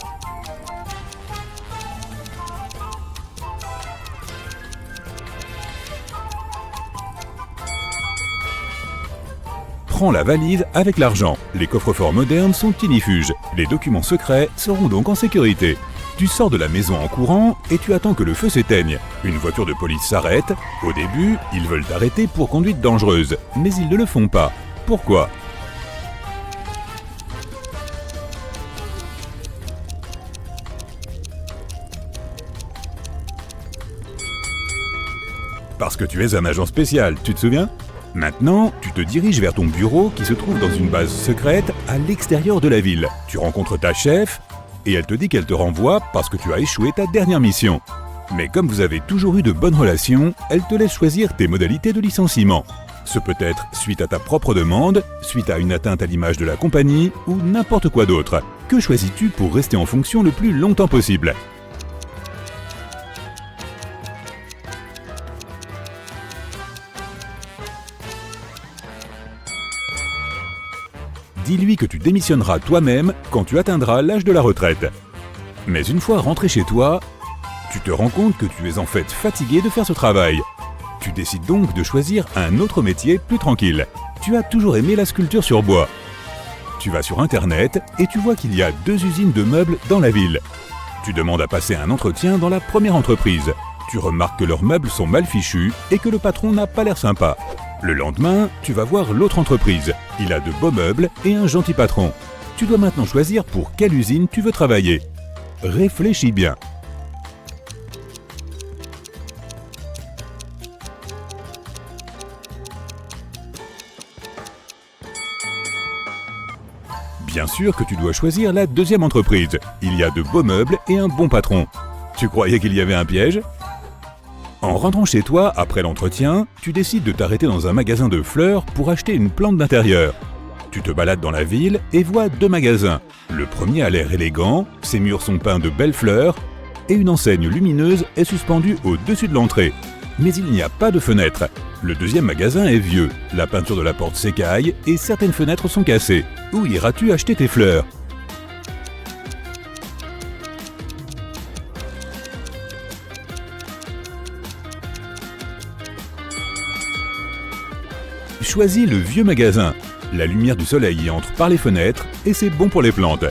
Prends la valise avec l'argent. Les coffres-forts modernes sont ignifuges. Les documents secrets seront donc en sécurité. Tu sors de la maison en courant et tu attends que le feu s'éteigne. Une voiture de police s'arrête. Au début, ils veulent t'arrêter pour conduite dangereuse, mais ils ne le font pas. Pourquoi ? Parce que tu es un agent spécial, tu te souviens ? Maintenant, tu te diriges vers ton bureau qui se trouve dans une base secrète à l'extérieur de la ville. Tu rencontres ta chef et elle te dit qu'elle te renvoie parce que tu as échoué ta dernière mission. Mais comme vous avez toujours eu de bonnes relations, elle te laisse choisir tes modalités de licenciement. Ce peut être suite à ta propre demande, suite à une atteinte à l'image de la compagnie ou n'importe quoi d'autre. Que choisis-tu pour rester en fonction le plus longtemps possible ? Dis-lui que tu démissionneras toi-même quand tu atteindras l'âge de la retraite. Mais une fois rentré chez toi, Tu te rends compte que tu es en fait fatigué de faire ce travail. Tu décides donc de choisir un autre métier plus tranquille. Tu as toujours aimé la sculpture sur bois. Tu vas sur Internet et tu vois qu'il y a 2 usines de meubles dans la ville. Tu demandes à passer un entretien dans la première entreprise. Tu remarques que leurs meubles sont mal fichus et que le patron n'a pas l'air sympa. Le lendemain, tu vas voir l'autre entreprise. Il a de beaux meubles et un gentil patron. Tu dois maintenant choisir pour quelle usine tu veux travailler. Réfléchis bien. Bien sûr que tu dois choisir la deuxième entreprise. Il y a de beaux meubles et un bon patron. Tu croyais qu'il y avait un piège ? En rentrant chez toi après l'entretien, tu décides de t'arrêter dans un magasin de fleurs pour acheter une plante d'intérieur. Tu te balades dans la ville et vois 2 magasins. Le premier a l'air élégant, ses murs sont peints de belles fleurs et une enseigne lumineuse est suspendue au-dessus de l'entrée. Mais il n'y a pas de fenêtre. Le deuxième magasin est vieux, la peinture de la porte s'écaille et certaines fenêtres sont cassées. Où iras-tu acheter tes fleurs ? Choisis le vieux magasin. La lumière du soleil y entre par les fenêtres et c'est bon pour les plantes.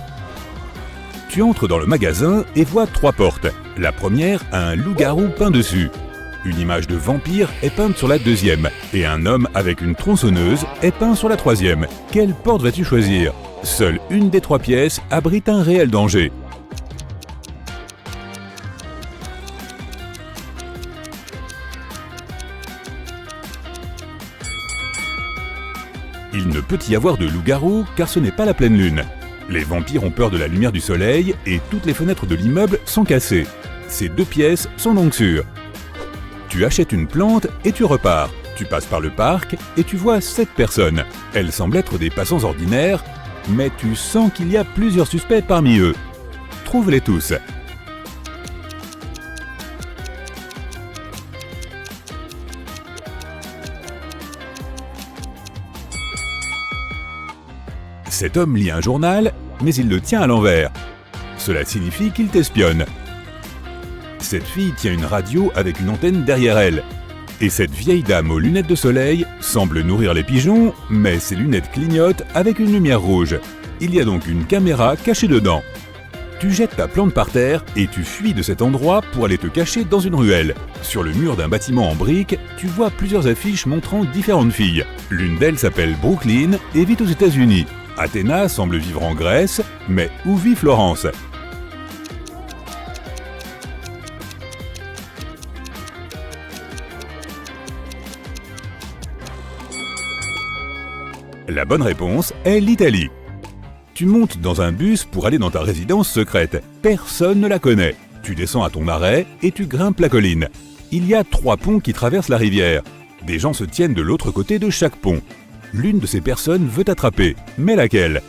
Tu entres dans le magasin et vois 3 portes. La première a un loup-garou peint dessus. Une image de vampire est peinte sur la deuxième et un homme avec une tronçonneuse est peint sur la troisième. Quelle porte vas-tu choisir ? Seule une des 3 pièces abrite un réel danger. Il ne peut y avoir de loup-garou car ce n'est pas la pleine lune. Les vampires ont peur de la lumière du soleil et toutes les fenêtres de l'immeuble sont cassées. Ces 2 pièces sont donc sûres. Tu achètes une plante et tu repars. Tu passes par le parc et tu vois 7 personnes. Elles semblent être des passants ordinaires, mais tu sens qu'il y a plusieurs suspects parmi eux. Trouve-les tous. Cet homme lit un journal, mais il le tient à l'envers. Cela signifie qu'il t'espionne. Cette fille tient une radio avec une antenne derrière elle. Et cette vieille dame aux lunettes de soleil semble nourrir les pigeons, mais ses lunettes clignotent avec une lumière rouge. Il y a donc une caméra cachée dedans. Tu jettes ta plante par terre et tu fuis de cet endroit pour aller te cacher dans une ruelle. Sur le mur d'un bâtiment en briques, tu vois plusieurs affiches montrant différentes filles. L'une d'elles s'appelle Brooklyn et vit aux États-Unis. Athéna semble vivre en Grèce, mais où vit Florence ? La bonne réponse est l'Italie. Tu montes dans un bus pour aller dans ta résidence secrète. Personne ne la connaît. Tu descends à ton arrêt et tu grimpes la colline. Il y a 3 ponts qui traversent la rivière. Des gens se tiennent de l'autre côté de chaque pont. L'une de ces personnes veut t'attraper. Mais laquelle ?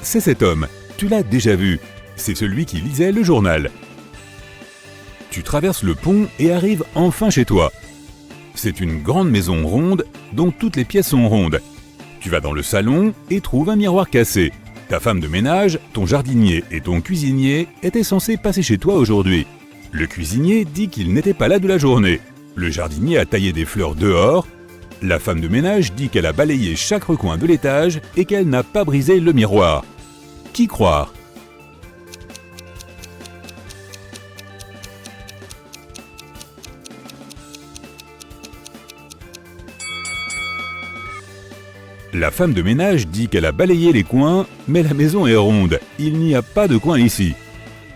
C'est cet homme. Tu l'as déjà vu. C'est celui qui lisait le journal. Tu traverses le pont et arrives enfin chez toi. C'est une grande maison ronde dont toutes les pièces sont rondes. Tu vas dans le salon et trouves un miroir cassé. Ta femme de ménage, ton jardinier et ton cuisinier étaient censés passer chez toi aujourd'hui. Le cuisinier dit qu'il n'était pas là de la journée. Le jardinier a taillé des fleurs dehors. La femme de ménage dit qu'elle a balayé chaque recoin de l'étage et qu'elle n'a pas brisé le miroir. Qui croire ? La femme de ménage dit qu'elle a balayé les coins, mais la maison est ronde. Il n'y a pas de coin ici.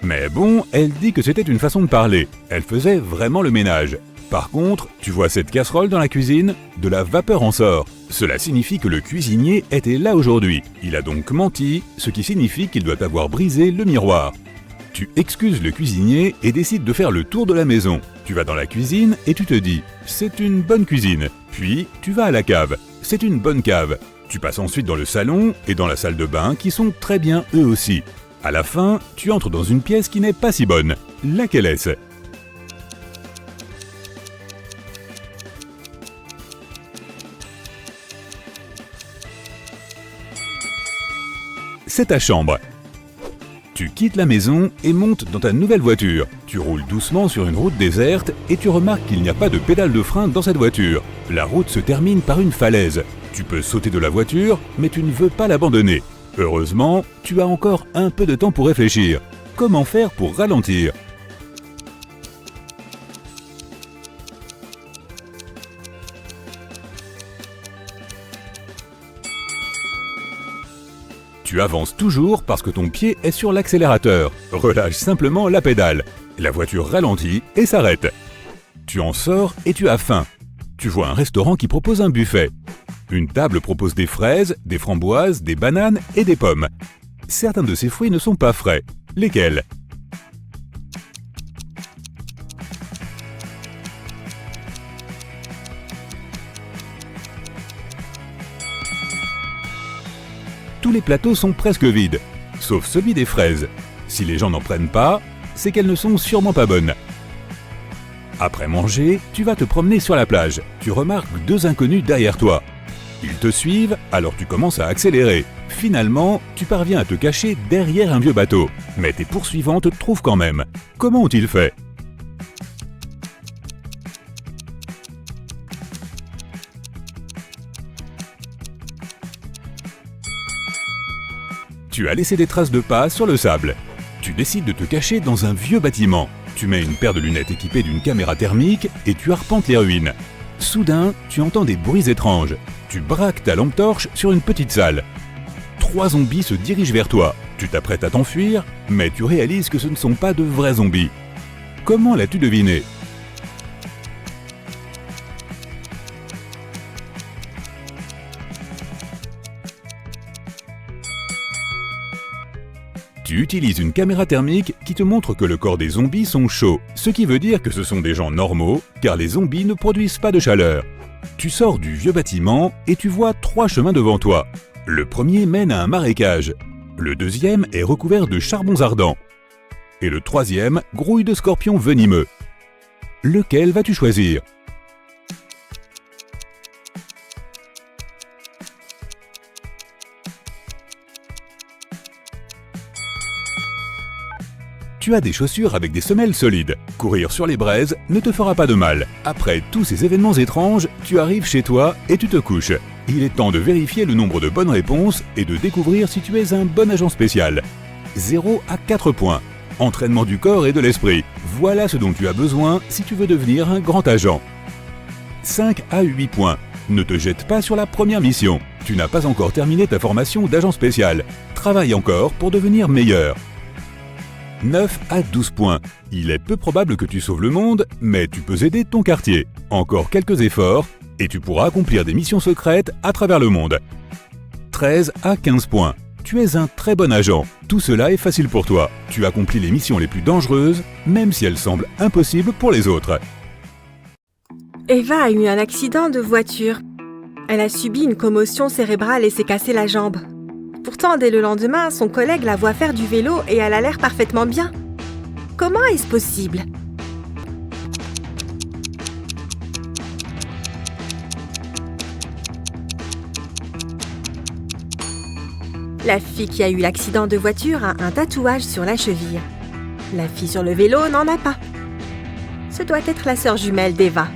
Mais bon, elle dit que c'était une façon de parler. Elle faisait vraiment le ménage. Par contre, tu vois cette casserole dans la cuisine ? De la vapeur en sort. Cela signifie que le cuisinier était là aujourd'hui. Il a donc menti, ce qui signifie qu'il doit avoir brisé le miroir. Tu excuses le cuisinier et décides de faire le tour de la maison. Tu vas dans la cuisine et tu te dis « c'est une bonne cuisine ». Puis, tu vas à la cave. C'est une bonne cave. Tu passes ensuite dans le salon et dans la salle de bain qui sont très bien eux aussi. À la fin, tu entres dans une pièce qui n'est pas si bonne. Laquelle est-ce ? c'est ta chambre. Tu quittes la maison et montes dans ta nouvelle voiture. Tu roules doucement sur une route déserte et tu remarques qu'il n'y a pas de pédale de frein dans cette voiture. La route se termine par une falaise. Tu peux sauter de la voiture, mais tu ne veux pas l'abandonner. Heureusement, tu as encore un peu de temps pour réfléchir. Comment faire pour ralentir ? Tu avances toujours parce que ton pied est sur l'accélérateur. Relâche simplement la pédale. La voiture ralentit et s'arrête. Tu en sors et tu as faim. Tu vois un restaurant qui propose un buffet. Une table propose des fraises, des framboises, des bananes et des pommes. Certains de ces fruits ne sont pas frais. Lesquels ? Tous les plateaux sont presque vides, sauf celui des fraises. Si les gens n'en prennent pas, c'est qu'elles ne sont sûrement pas bonnes. Après manger, tu vas te promener sur la plage. Tu remarques 2 inconnus derrière toi. Ils te suivent, alors tu commences à accélérer. Finalement, tu parviens à te cacher derrière un vieux bateau. Mais tes poursuivants te trouvent quand même. Comment ont-ils fait ? Tu as laissé des traces de pas sur le sable. Tu décides de te cacher dans un vieux bâtiment. Tu mets une paire de lunettes équipées d'une caméra thermique et tu arpentes les ruines. Soudain, tu entends des bruits étranges. Tu braques ta lampe torche sur une petite salle. 3 zombies se dirigent vers toi. Tu t'apprêtes à t'enfuir, mais tu réalises que ce ne sont pas de vrais zombies. Comment l'as-tu deviné ? Tu utilises une caméra thermique qui te montre que le corps des zombies sont chauds, ce qui veut dire que ce sont des gens normaux, car les zombies ne produisent pas de chaleur. Tu sors du vieux bâtiment et tu vois 3 chemins devant toi. Le premier mène à un marécage. Le deuxième est recouvert de charbons ardents. Et le troisième grouille de scorpions venimeux. Lequel vas-tu choisir ? Tu as des chaussures avec des semelles solides. Courir sur les braises ne te fera pas de mal. Après tous ces événements étranges, tu arrives chez toi et tu te couches. Il est temps de vérifier le nombre de bonnes réponses et de découvrir si tu es un bon agent spécial. 0 à 4 points. Entraînement du corps et de l'esprit. Voilà ce dont tu as besoin si tu veux devenir un grand agent. 5 à 8 points. Ne te jette pas sur la première mission. Tu n'as pas encore terminé ta formation d'agent spécial. Travaille encore pour devenir meilleur. 9 à 12 points. Il est peu probable que tu sauves le monde, mais tu peux aider ton quartier. Encore quelques efforts, et tu pourras accomplir des missions secrètes à travers le monde. 13 à 15 points. Tu es un très bon agent. Tout cela est facile pour toi. Tu accomplis les missions les plus dangereuses, même si elles semblent impossibles pour les autres. Eva a eu un accident de voiture. Elle a subi une commotion cérébrale et s'est cassé la jambe. Pourtant, dès le lendemain, son collègue la voit faire du vélo et elle a l'air parfaitement bien. Comment est-ce possible ? La fille qui a eu l'accident de voiture a un tatouage sur la cheville. La fille sur le vélo n'en a pas. Ce doit être la sœur jumelle d'Eva.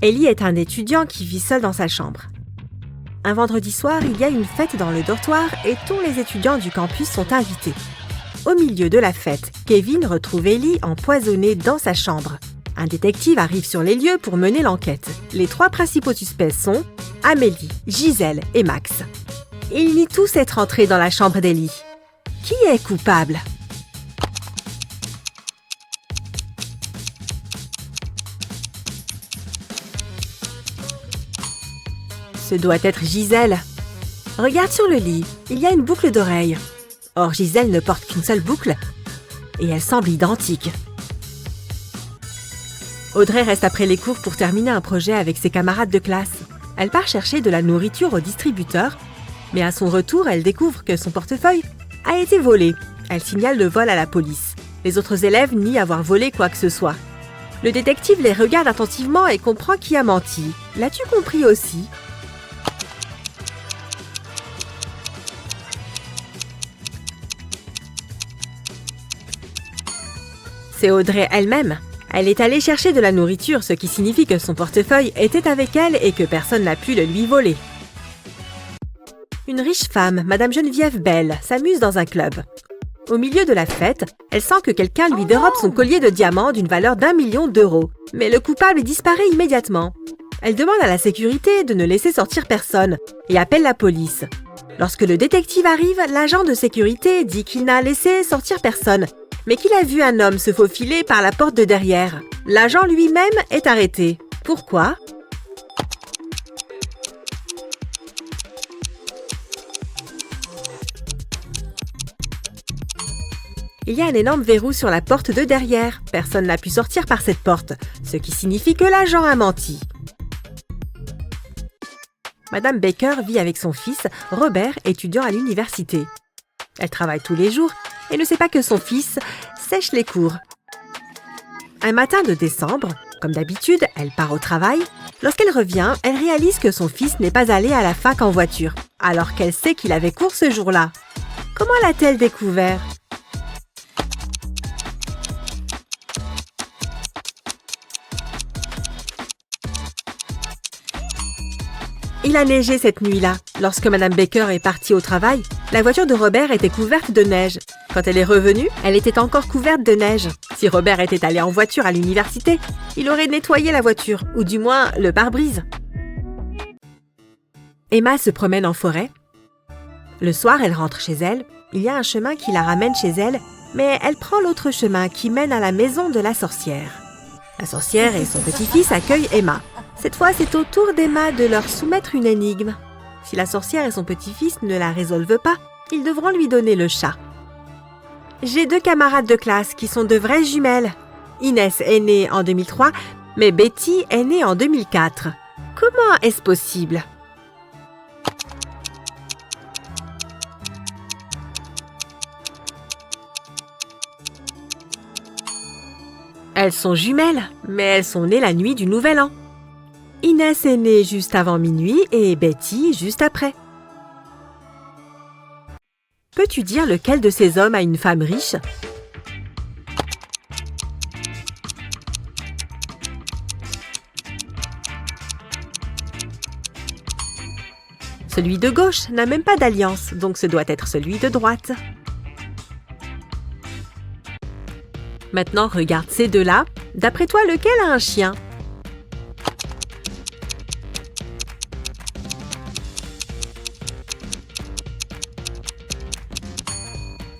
Ellie est un étudiant qui vit seul dans sa chambre. Un vendredi soir, il y a une fête dans le dortoir et tous les étudiants du campus sont invités. Au milieu de la fête, Kevin retrouve Ellie empoisonnée dans sa chambre. Un détective arrive sur les lieux pour mener l'enquête. Les 3 principaux suspects sont Amélie, Gisèle et Max. Ils nient tous être entrés dans la chambre d'Ellie. Qui est coupable ? Ce doit être Gisèle. Regarde sur le lit, il y a une boucle d'oreille. Or, Gisèle ne porte qu'une seule boucle et elle semble identique. Audrey reste après les cours pour terminer un projet avec ses camarades de classe. Elle part chercher de la nourriture au distributeur, mais à son retour, elle découvre que son portefeuille a été volé. Elle signale le vol à la police. Les autres élèves nient avoir volé quoi que ce soit. Le détective les regarde attentivement et comprend qui a menti. L'as-tu compris aussi ? C'est Audrey elle-même. Elle est allée chercher de la nourriture, ce qui signifie que son portefeuille était avec elle et que personne n'a pu le lui voler. Une riche femme, Madame Geneviève Bell, s'amuse dans un club. Au milieu de la fête, elle sent que quelqu'un lui dérobe son collier de diamants d'une valeur d'1 million d'euros. Mais le coupable disparaît immédiatement. Elle demande à la sécurité de ne laisser sortir personne et appelle la police. Lorsque le détective arrive, l'agent de sécurité dit qu'il n'a laissé sortir personne, mais qu'il a vu un homme se faufiler par la porte de derrière. L'agent lui-même est arrêté. Pourquoi ? Il y a un énorme verrou sur la porte de derrière. Personne n'a pu sortir par cette porte, ce qui signifie que l'agent a menti. Madame Baker vit avec son fils, Robert, étudiant à l'université. Elle travaille tous les jours et ne sait pas que son fils sèche les cours. Un matin de décembre, comme d'habitude, elle part au travail. Lorsqu'elle revient, elle réalise que son fils n'est pas allé à la fac en voiture, alors qu'elle sait qu'il avait cours ce jour-là. Comment l'a-t-elle découvert ? Il a neigé cette nuit-là. Lorsque Madame Baker est partie au travail, la voiture de Robert était couverte de neige. Quand elle est revenue, elle était encore couverte de neige. Si Robert était allé en voiture à l'université, il aurait nettoyé la voiture, ou du moins le pare-brise. Emma se promène en forêt. Le soir, elle rentre chez elle. Il y a un chemin qui la ramène chez elle, mais elle prend l'autre chemin qui mène à la maison de la sorcière. La sorcière et son petit-fils accueillent Emma. Cette fois, c'est au tour d'Emma de leur soumettre une énigme. Si la sorcière et son petit-fils ne la résolvent pas, ils devront lui donner le chat. J'ai 2 camarades de classe qui sont de vraies jumelles. Inès est née en 2003, mais Betty est née en 2004. Comment est-ce possible ? Elles sont jumelles, mais elles sont nées la nuit du Nouvel An. Inès est née juste avant minuit et Betty juste après. Peux-tu dire lequel de ces hommes a une femme riche ? Celui de gauche n'a même pas d'alliance, donc ce doit être celui de droite. Maintenant, regarde ces deux-là. D'après toi, lequel a un chien ?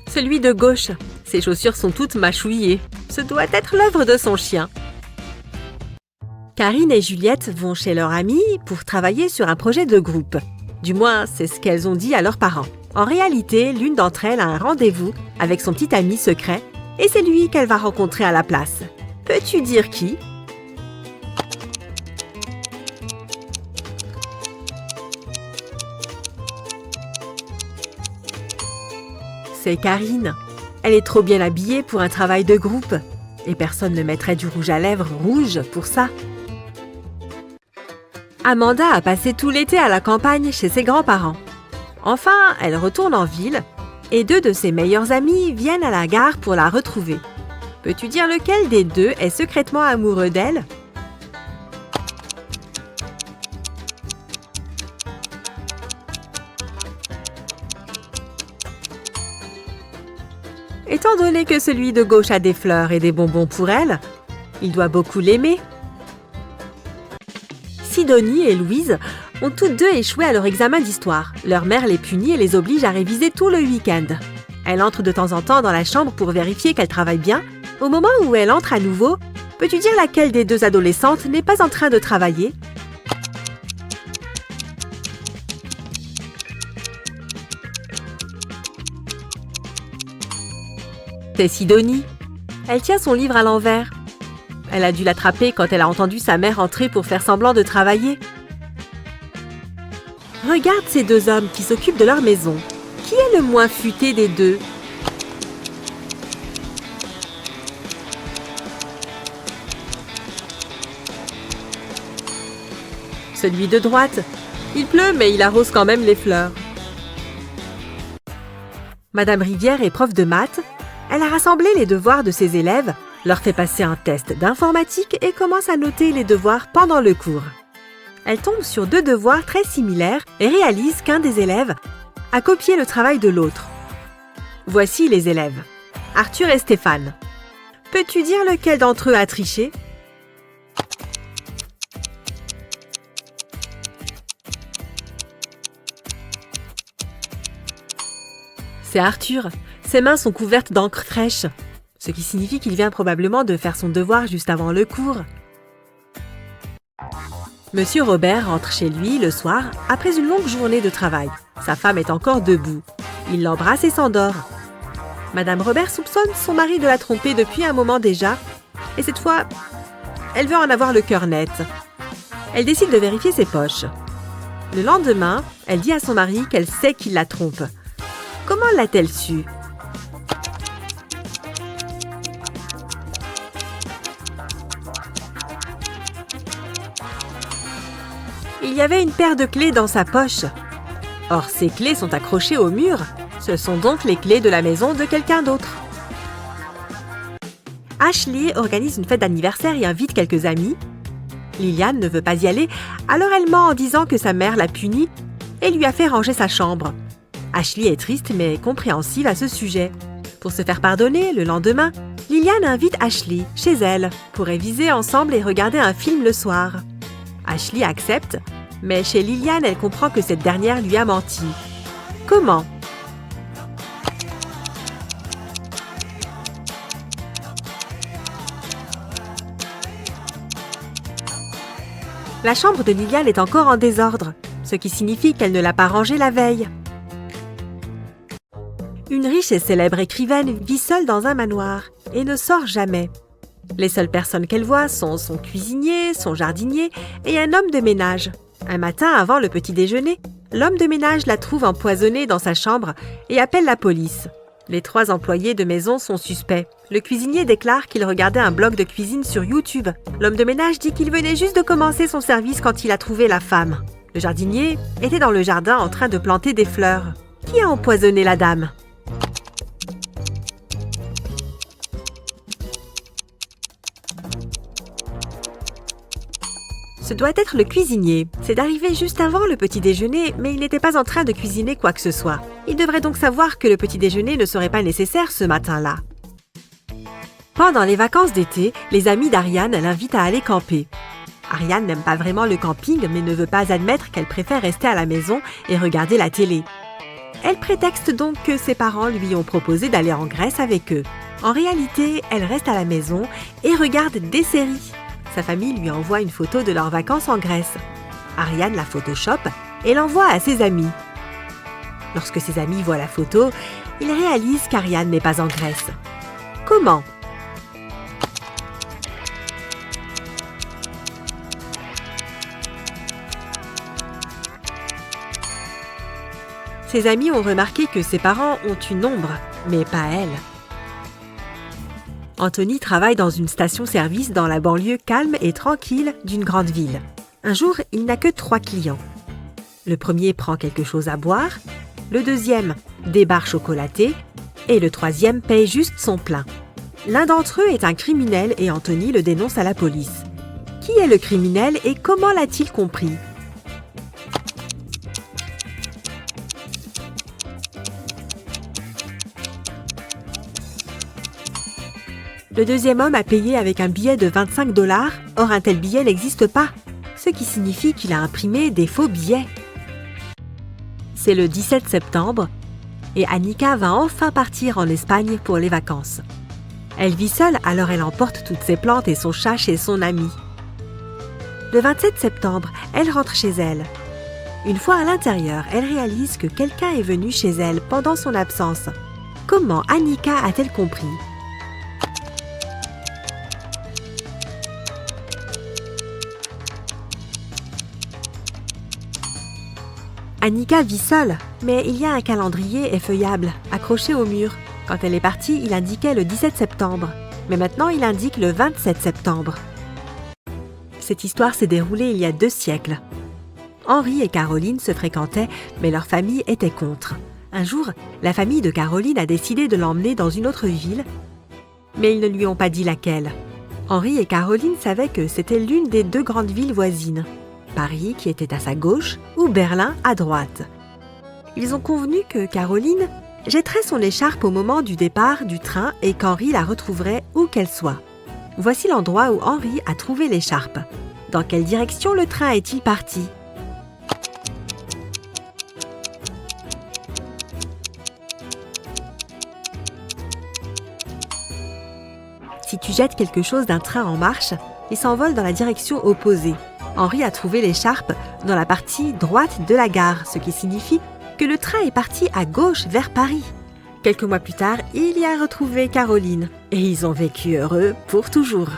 Celui de gauche. Ses chaussures sont toutes mâchouillées. Ce doit être l'œuvre de son chien. Karine et Juliette vont chez leur amie pour travailler sur un projet de groupe. Du moins, c'est ce qu'elles ont dit à leurs parents. En réalité, l'une d'entre elles a un rendez-vous avec son petit ami secret et c'est lui qu'elle va rencontrer à la place. Peux-tu dire qui ? C'est Karine. Elle est trop bien habillée pour un travail de groupe. Et personne ne mettrait du rouge à lèvres rouge pour ça. Amanda a passé tout l'été à la campagne chez ses grands-parents. Enfin, elle retourne en ville et 2 de ses meilleurs amis viennent à la gare pour la retrouver. Peux-tu dire lequel des 2 est secrètement amoureux d'elle ? Étant donné que celui de gauche a des fleurs et des bonbons pour elle, il doit beaucoup l'aimer. Sidonie et Louise ont toutes 2 échoué à leur examen d'histoire. Leur mère les punit et les oblige à réviser tout le week-end. Elle entre de temps en temps dans la chambre pour vérifier qu'elle travaille bien. Au moment où elle entre à nouveau, peux-tu dire laquelle des 2 adolescentes n'est pas en train de travailler ? C'est Sidonie. Elle tient son livre à l'envers. Elle a dû l'attraper quand elle a entendu sa mère entrer pour faire semblant de travailler. Regarde ces 2 hommes qui s'occupent de leur maison. Qui est le moins futé des 2 ? Celui de droite. Il pleut, mais il arrose quand même les fleurs. Madame Rivière est prof de maths. Elle a rassemblé les devoirs de ses élèves leur fait passer un test d'informatique et commence à noter les devoirs pendant le cours. Elle tombe sur 2 devoirs très similaires et réalise qu'un des élèves a copié le travail de l'autre. Voici les élèves. Arthur et Stéphane. Peux-tu dire lequel d'entre eux a triché? C'est Arthur. Ses mains sont couvertes d'encre fraîche, ce qui signifie qu'il vient probablement de faire son devoir juste avant le cours. Monsieur Robert rentre chez lui le soir après une longue journée de travail. Sa femme est encore debout. Il l'embrasse et s'endort. Madame Robert soupçonne son mari de la tromper depuis un moment déjà, et cette fois, elle veut en avoir le cœur net. Elle décide de vérifier ses poches. Le lendemain, elle dit à son mari qu'elle sait qu'il la trompe. Comment l'a-t-elle su? Il y avait une paire de clés dans sa poche. Or, ces clés sont accrochées au mur. Ce sont donc les clés de la maison de quelqu'un d'autre. Ashley organise une fête d'anniversaire et invite quelques amis. Liliane ne veut pas y aller, alors elle ment en disant que sa mère l'a punie et lui a fait ranger sa chambre. Ashley est triste mais compréhensive à ce sujet. Pour se faire pardonner, le lendemain, Liliane invite Ashley chez elle pour réviser ensemble et regarder un film le soir. Ashley accepte, mais chez Liliane, elle comprend que cette dernière lui a menti. Comment? La chambre de Liliane est encore en désordre, ce qui signifie qu'elle ne l'a pas rangée la veille. Une riche et célèbre écrivaine vit seule dans un manoir et ne sort jamais. Les seules personnes qu'elle voit sont son cuisinier, son jardinier et un homme de ménage. Un matin, avant le petit déjeuner, l'homme de ménage la trouve empoisonnée dans sa chambre et appelle la police. Les 3 employés de maison sont suspects. Le cuisinier déclare qu'il regardait un blog de cuisine sur YouTube. L'homme de ménage dit qu'il venait juste de commencer son service quand il a trouvé la femme. Le jardinier était dans le jardin en train de planter des fleurs. Qui a empoisonné la dame? Ce doit être le cuisinier. C'est arrivé juste avant le petit déjeuner, mais il n'était pas en train de cuisiner quoi que ce soit. Il devrait donc savoir que le petit déjeuner ne serait pas nécessaire ce matin-là. Pendant les vacances d'été, les amis d'Ariane l'invitent à aller camper. Ariane n'aime pas vraiment le camping, mais ne veut pas admettre qu'elle préfère rester à la maison et regarder la télé. Elle prétexte donc que ses parents lui ont proposé d'aller en Grèce avec eux. En réalité, elle reste à la maison et regarde des séries. Sa famille lui envoie une photo de leurs vacances en Grèce. Ariane la photoshop et l'envoie à ses amis. Lorsque ses amis voient la photo, ils réalisent qu'Ariane n'est pas en Grèce. Comment? Ses amis ont remarqué que ses parents ont une ombre, mais pas elle. Anthony travaille dans une station-service dans la banlieue calme et tranquille d'une grande ville. Un jour, il n'a que 3 clients. Le premier prend quelque chose à boire, le deuxième, des barres chocolatées, et le troisième paye juste son plein. L'un d'entre eux est un criminel et Anthony le dénonce à la police. Qui est le criminel et comment l'a-t-il compris? Le deuxième homme a payé avec un billet de 25 $, or un tel billet n'existe pas, ce qui signifie qu'il a imprimé des faux billets. C'est le 17 septembre et Annika va enfin partir en Espagne pour les vacances. Elle vit seule, alors elle emporte toutes ses plantes et son chat chez son ami. Le 27 septembre, elle rentre chez elle. Une fois à l'intérieur, elle réalise que quelqu'un est venu chez elle pendant son absence. Comment Annika a-t-elle compris? Annika vit seule, mais il y a un calendrier effeuillable, accroché au mur. Quand elle est partie, il indiquait le 17 septembre, mais maintenant il indique le 27 septembre. Cette histoire s'est déroulée il y a 2 siècles. Henri et Caroline se fréquentaient, mais leur famille était contre. Un jour, la famille de Caroline a décidé de l'emmener dans une autre ville mais ils ne lui ont pas dit laquelle. Henri et Caroline savaient que c'était l'une des 2 grandes villes voisines, Paris qui était à sa gauche ou Berlin à droite. Ils ont convenu que Caroline jetterait son écharpe au moment du départ du train et qu'Henri la retrouverait où qu'elle soit. Voici l'endroit où Henri a trouvé l'écharpe. Dans quelle direction le train est-il parti ? Si tu jettes quelque chose d'un train en marche, il s'envole dans la direction opposée. Henri a trouvé l'écharpe dans la partie droite de la gare, ce qui signifie que le train est parti à gauche vers Paris. Quelques mois plus tard, il y a retrouvé Caroline et ils ont vécu heureux pour toujours.